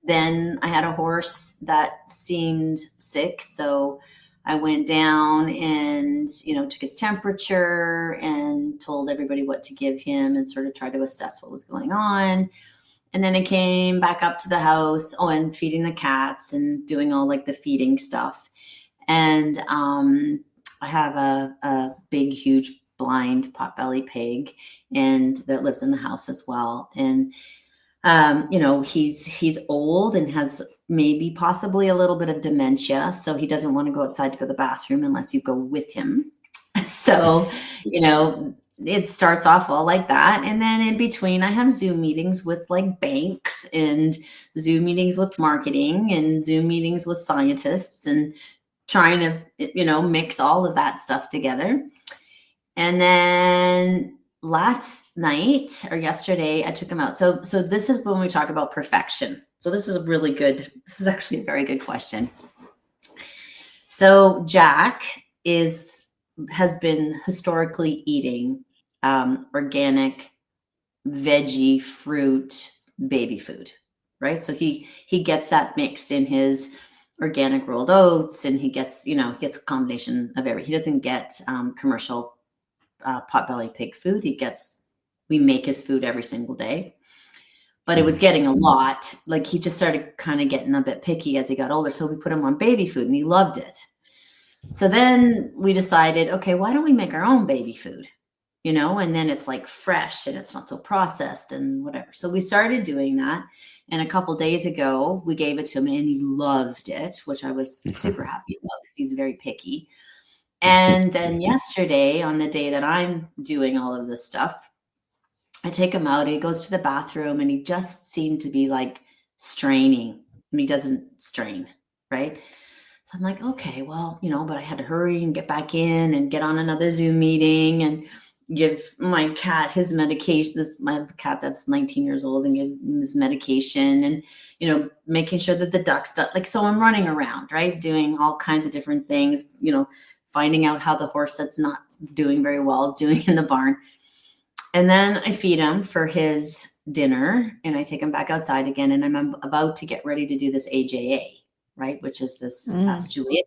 then I had a horse that seemed sick. So I went down and, you know, took his temperature and told everybody what to give him and sort of tried to assess what was going on. And then I came back up to the house, and feeding the cats and doing all like the feeding stuff. And I have a big, huge blind potbelly pig, and that lives in the house as well. And you know, he's old and has maybe possibly a little bit of dementia, so he doesn't want to go outside to go to the bathroom unless you go with him. So, you know, it starts off all like that. And then in between, I have Zoom meetings with like banks, and Zoom meetings with marketing, and Zoom meetings with scientists, and trying to, you know, mix all of that stuff together. And then last night or yesterday, I took him out. So this is when we talk about perfection. So this is actually a very good question. So Jack has been historically eating organic veggie fruit baby food, right? So he gets that mixed in his organic rolled oats, and he gets a combination of everything. He doesn't get commercial potbelly pig food. We make his food every single day. but it was getting a lot. Like he just started kind of getting a bit picky as he got older. So we put him on baby food and he loved it. So then we decided, okay, why don't we make our own baby food? You know, and then it's like fresh and it's not so processed and whatever. So we started doing that. And a couple days ago, we gave it to him and he loved it, which I was super happy about because he's very picky. And then yesterday, on the day that I'm doing all of this stuff, I take him out and he goes to the bathroom and he just seemed to be like straining. And he doesn't strain, right? So I'm like, okay, well, you know, but I had to hurry and get back in and get on another Zoom meeting and give my cat his medication. My cat that's 19 years old, and give him his medication, and, you know, making sure that the duck's done. Like, so I'm running around, right? Doing all kinds of different things, you know, finding out how the horse that's not doing very well is doing in the barn. And then I feed him for his dinner and I take him back outside again. And I'm about to get ready to do this AJA, right? Which is this Ask Juliet.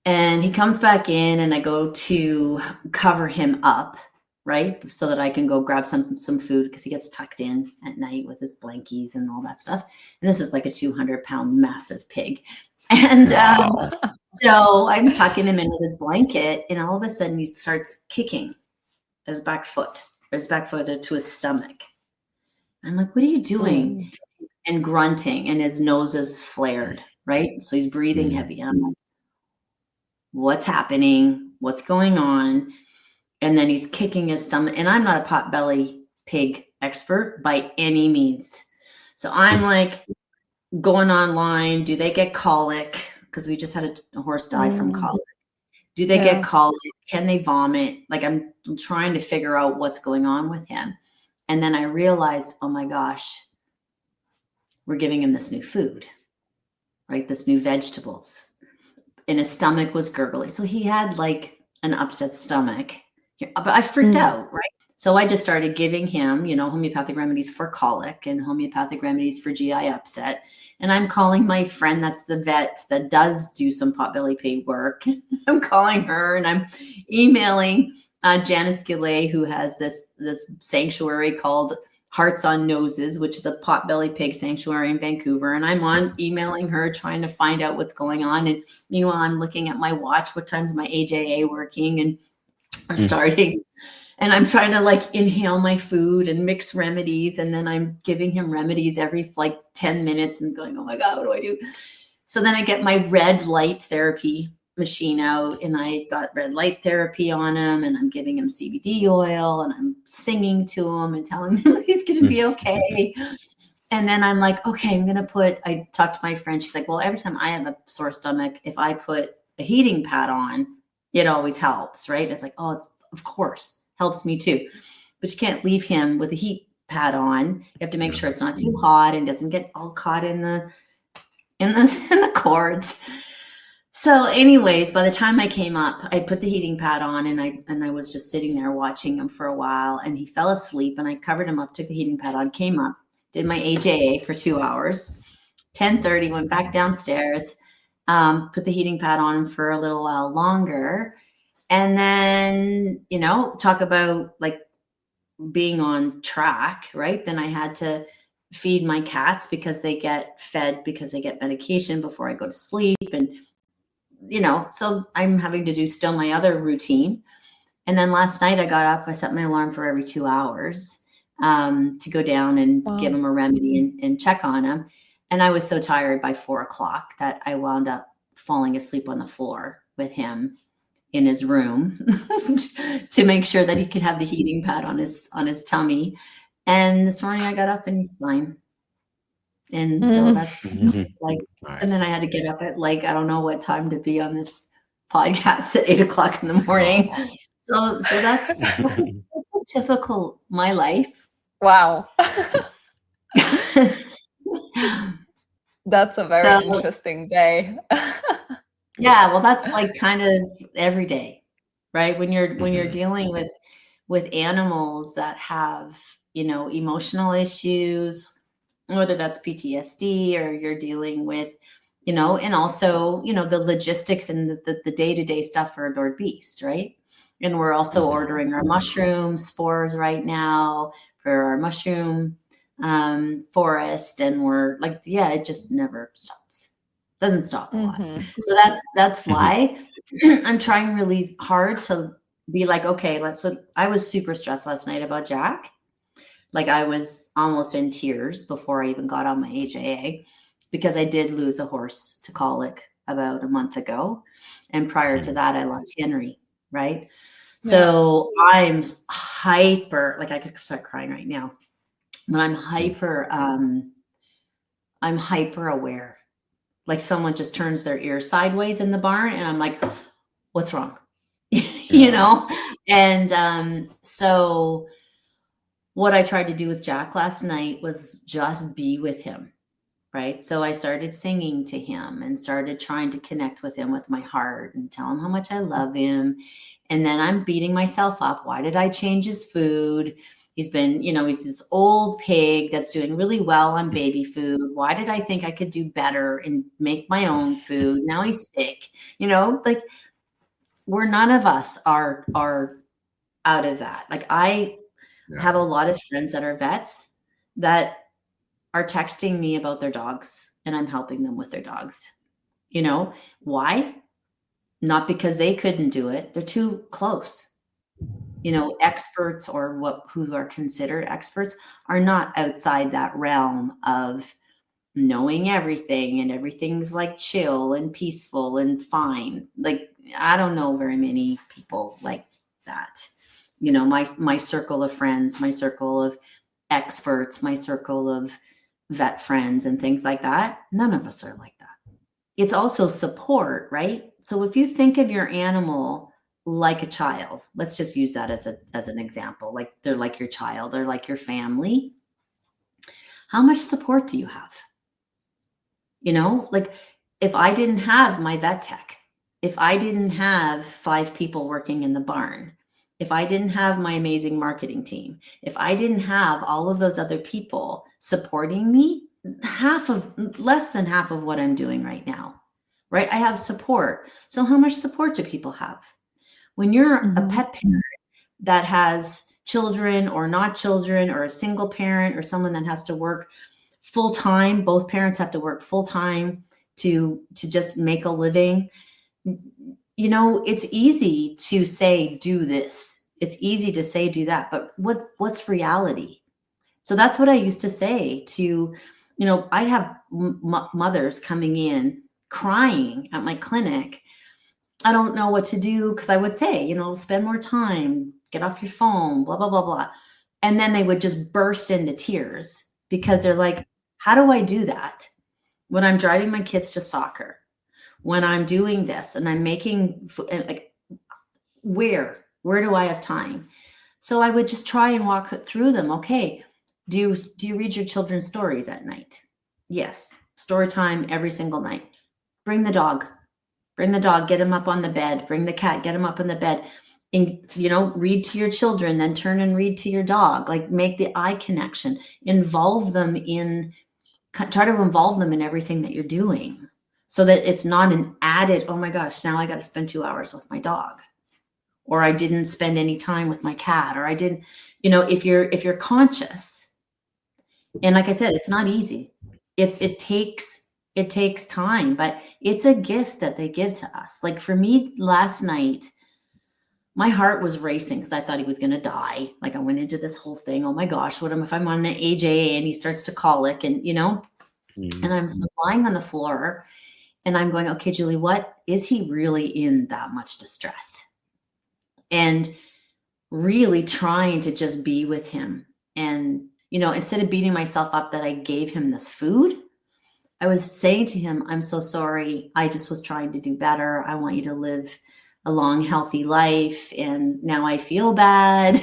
And he comes back in and I go to cover him up, right? So that I can go grab some food because he gets tucked in at night with his blankies and all that stuff. And this is like a 200-pound massive pig. And so I'm tucking him in with his blanket and all of a sudden he starts kicking his back foot to his stomach. I'm like, what are you doing? And grunting, and his nose is flared, right? So he's breathing heavy. And I'm like, what's happening? What's going on? And then he's kicking his stomach. And I'm not a potbelly pig expert by any means. So I'm like going online. Do they get colic? Because we just had a horse die from colic. Do they get colic? Can they vomit? Like, I'm trying to figure out what's going on with him. And then I realized, oh my gosh, we're giving him this new food, right? This new vegetables. And his stomach was gurgly. So he had like an upset stomach. But I freaked out, right? So I just started giving him, you know, homeopathic remedies for colic and homeopathic remedies for GI upset. And I'm calling my friend that's the vet that does do some potbelly pig work. I'm calling her and I'm emailing Janice Gillay, who has this sanctuary called Hearts on Noses, which is a potbelly pig sanctuary in Vancouver. And I'm emailing her, trying to find out what's going on. And meanwhile, I'm looking at my watch, what time's my AJA working and starting. And I'm trying to like inhale my food and mix remedies. And then I'm giving him remedies every like 10 minutes and going, oh my God, what do I do? So then I get my red light therapy machine out and I got red light therapy on him and I'm giving him CBD oil and I'm singing to him and telling him he's going to be okay. And then I'm like, okay, I talked to my friend. She's like, well, every time I have a sore stomach, if I put a heating pad on, it always helps, right? It's like, oh, it's of course. Helps me too. But you can't leave him with a heat pad on. You have to make sure it's not too hot and doesn't get all caught in the cords. So anyways, by the time I came up, I put the heating pad on and I was just sitting there watching him for a while and he fell asleep and I covered him up, took the heating pad on, came up, did my AJA for 2 hours. 10:30, went back downstairs, put the heating pad on for a little while longer. And then, you know, talk about like being on track, right? Then I had to feed my cats because they get fed because they get medication before I go to sleep. And, you know, so I'm having to do still my other routine. And then last night I got up, I set my alarm for every 2 hours to go down and give him a remedy and check on him. And I was so tired by 4:00 that I wound up falling asleep on the floor with him in his room to make sure that he could have the heating pad on his tummy. And this morning I got up and he's fine. And so that's like, nice. And then I had to get up at like, I don't know what time to be on this podcast at 8:00 in the morning. So that's typical my life. Wow. That's a very interesting day. Yeah, well, that's like kind of every day, right? When you're dealing with animals that have, you know, emotional issues, whether that's PTSD or you're dealing with, you know, and also, you know, the logistics and the day-to-day stuff for a adored beast, right? And we're also ordering our mushroom spores right now for our mushroom forest. And we're like, yeah, it just never stops. Doesn't stop a lot. So that's why I'm trying really hard to be like, okay, so I was super stressed last night about Jack. Like I was almost in tears before I even got on my HAA because I did lose a horse to colic about a month ago. And prior to that, I lost Henry, right? So I'm hyper, like I could start crying right now, but I'm hyper aware. Like someone just turns their ear sideways in the barn and I'm like, what's wrong? You know? And so what I tried to do with Jack last night was just be with him, right? So I started singing to him and started trying to connect with him with my heart and tell him how much I love him. And then I'm beating myself up. Why did I change his food? He's been, he's this old pig that's doing really well on baby food. Why did I think I could do better and make my own food? Now he's sick, like we're none of us are out of that. Like I have a lot of friends that are vets that are texting me about their dogs and I'm helping them with their dogs. Why? Not because they couldn't do it. They're too close. Experts or who are considered experts are not outside that realm of knowing everything and everything's like chill and peaceful and fine. Like, I don't know very many people like that. My circle of friends, my circle of experts, my circle of vet friends and things like that. None of us are like that. It's also support, right? So if you think of your animal like a child, let's just use that as an example, like they're like your child or like your family. How much support do you have? Like if I didn't have my vet tech, if I didn't have 5 people working in the barn, if I didn't have my amazing marketing team, if I didn't have all of those other people supporting me, less than half of what I'm doing right now, right? I have support. So how much support do people have? When you're a pet parent that has children or not children or a single parent or someone that has to work full time, both parents have to work full time to just make a living. It's easy to say, do this. It's easy to say, do that. But what's reality? So that's what I used to say to, I'd have mothers coming in crying at my clinic. I don't know what to do because I would say, spend more time, get off your phone, blah, blah, blah, blah. And then they would just burst into tears because they're like, how do I do that when I'm driving my kids to soccer? When I'm doing this and I'm making like, where do I have time? So I would just try and walk through them. Okay. Do you read your children's stories at night? Yes. Story time every single night. Bring the dog, get him up on the bed, bring the cat, get him up on the bed and, read to your children, then turn and read to your dog, like make the eye connection, try to involve them in everything that you're doing. So that it's not an added, oh my gosh, now I got to spend 2 hours with my dog, or I didn't spend any time with my cat, or I didn't, if you're conscious. And like I said, it's not easy. It takes time, but it's a gift that they give to us. Like for me last night, my heart was racing because I thought he was going to die. Like I went into this whole thing. Oh my gosh, what if I'm on an AJA and he starts to colic and, and I'm lying on the floor. And I'm going, okay, Julie, what is he really in that much distress? And really trying to just be with him. And, instead of beating myself up that I gave him this food, I was saying to him, I'm so sorry. I just was trying to do better. I want you to live a long, healthy life. And now I feel bad.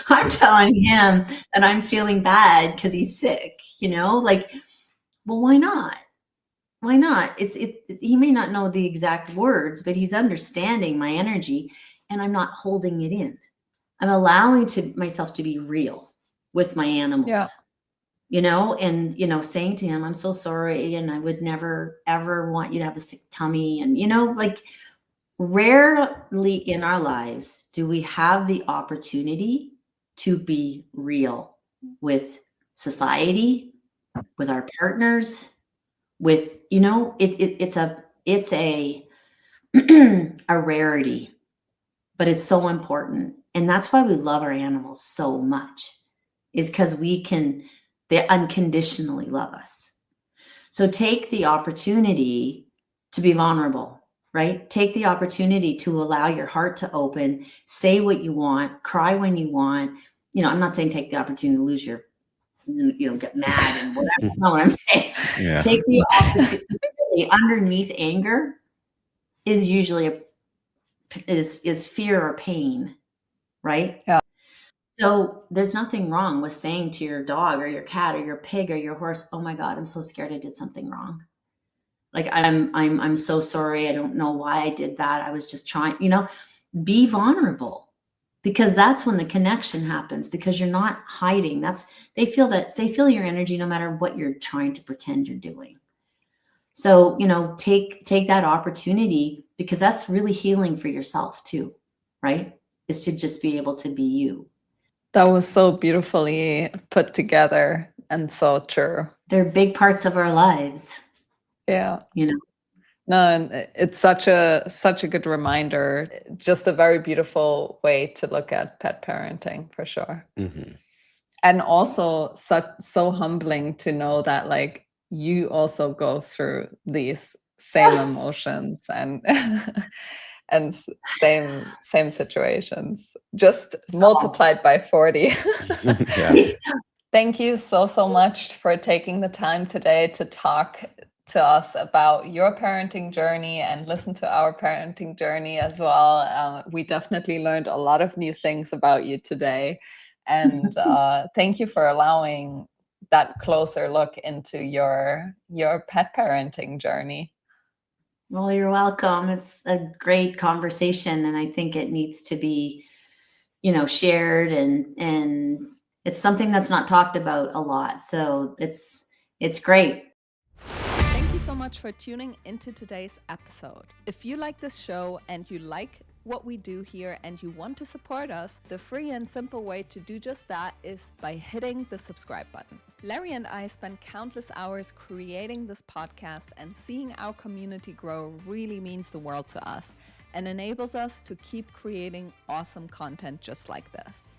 I'm telling him that I'm feeling bad because he's sick, like, well, why not? Why not? He may not know the exact words, but he's understanding my energy and I'm not holding it in. I'm allowing myself to be real with my animals, and, saying to him, I'm so sorry. And I would never, ever want you to have a sick tummy. And, like rarely in our lives do we have the opportunity to be real with society, with our partners, with, it's a a rarity, but it's so important. And that's why we love our animals so much, is because they unconditionally love us. So take the opportunity to be vulnerable, right? Take the opportunity to allow your heart to open, say what you want, cry when you want. I'm not saying take the opportunity to lose your, get mad and whatever. That's not what I'm saying. Yeah. Take the opportunity. Underneath anger is usually is fear or pain, right? Yeah. So there's nothing wrong with saying to your dog or your cat or your pig or your horse, "Oh my God, I'm so scared I did something wrong. Like I'm so sorry. I don't know why I did that. I was just trying." Be vulnerable, because that's when the connection happens, because you're not hiding. They feel your energy no matter what you're trying to pretend you're doing. So, take that opportunity, because that's really healing for yourself too, right? Is to just be able to be you. That was so beautifully put together and so true. They're big parts of our lives, Yeah. No, and it's such a good reminder. Just a very beautiful way to look at pet parenting, for sure. Mm-hmm. And also so humbling to know that, like, you also go through these same emotions and and same situations, just multiplied by 40. Yeah. Thank you so much for taking the time today to talk to us about your parenting journey and listen to our parenting journey as well. We definitely learned a lot of new things about you today. And thank you for allowing that closer look into your pet parenting journey. Well, you're welcome. It's a great conversation, and I think it needs to be, shared, and it's something that's not talked about a lot. So it's great. Thank you so much for tuning into today's episode. If you like this show and you like what we do here and you want to support us, the free and simple way to do just that is by hitting the subscribe button. Larry and I spend countless hours creating this podcast, and seeing our community grow really means the world to us and enables us to keep creating awesome content just like this.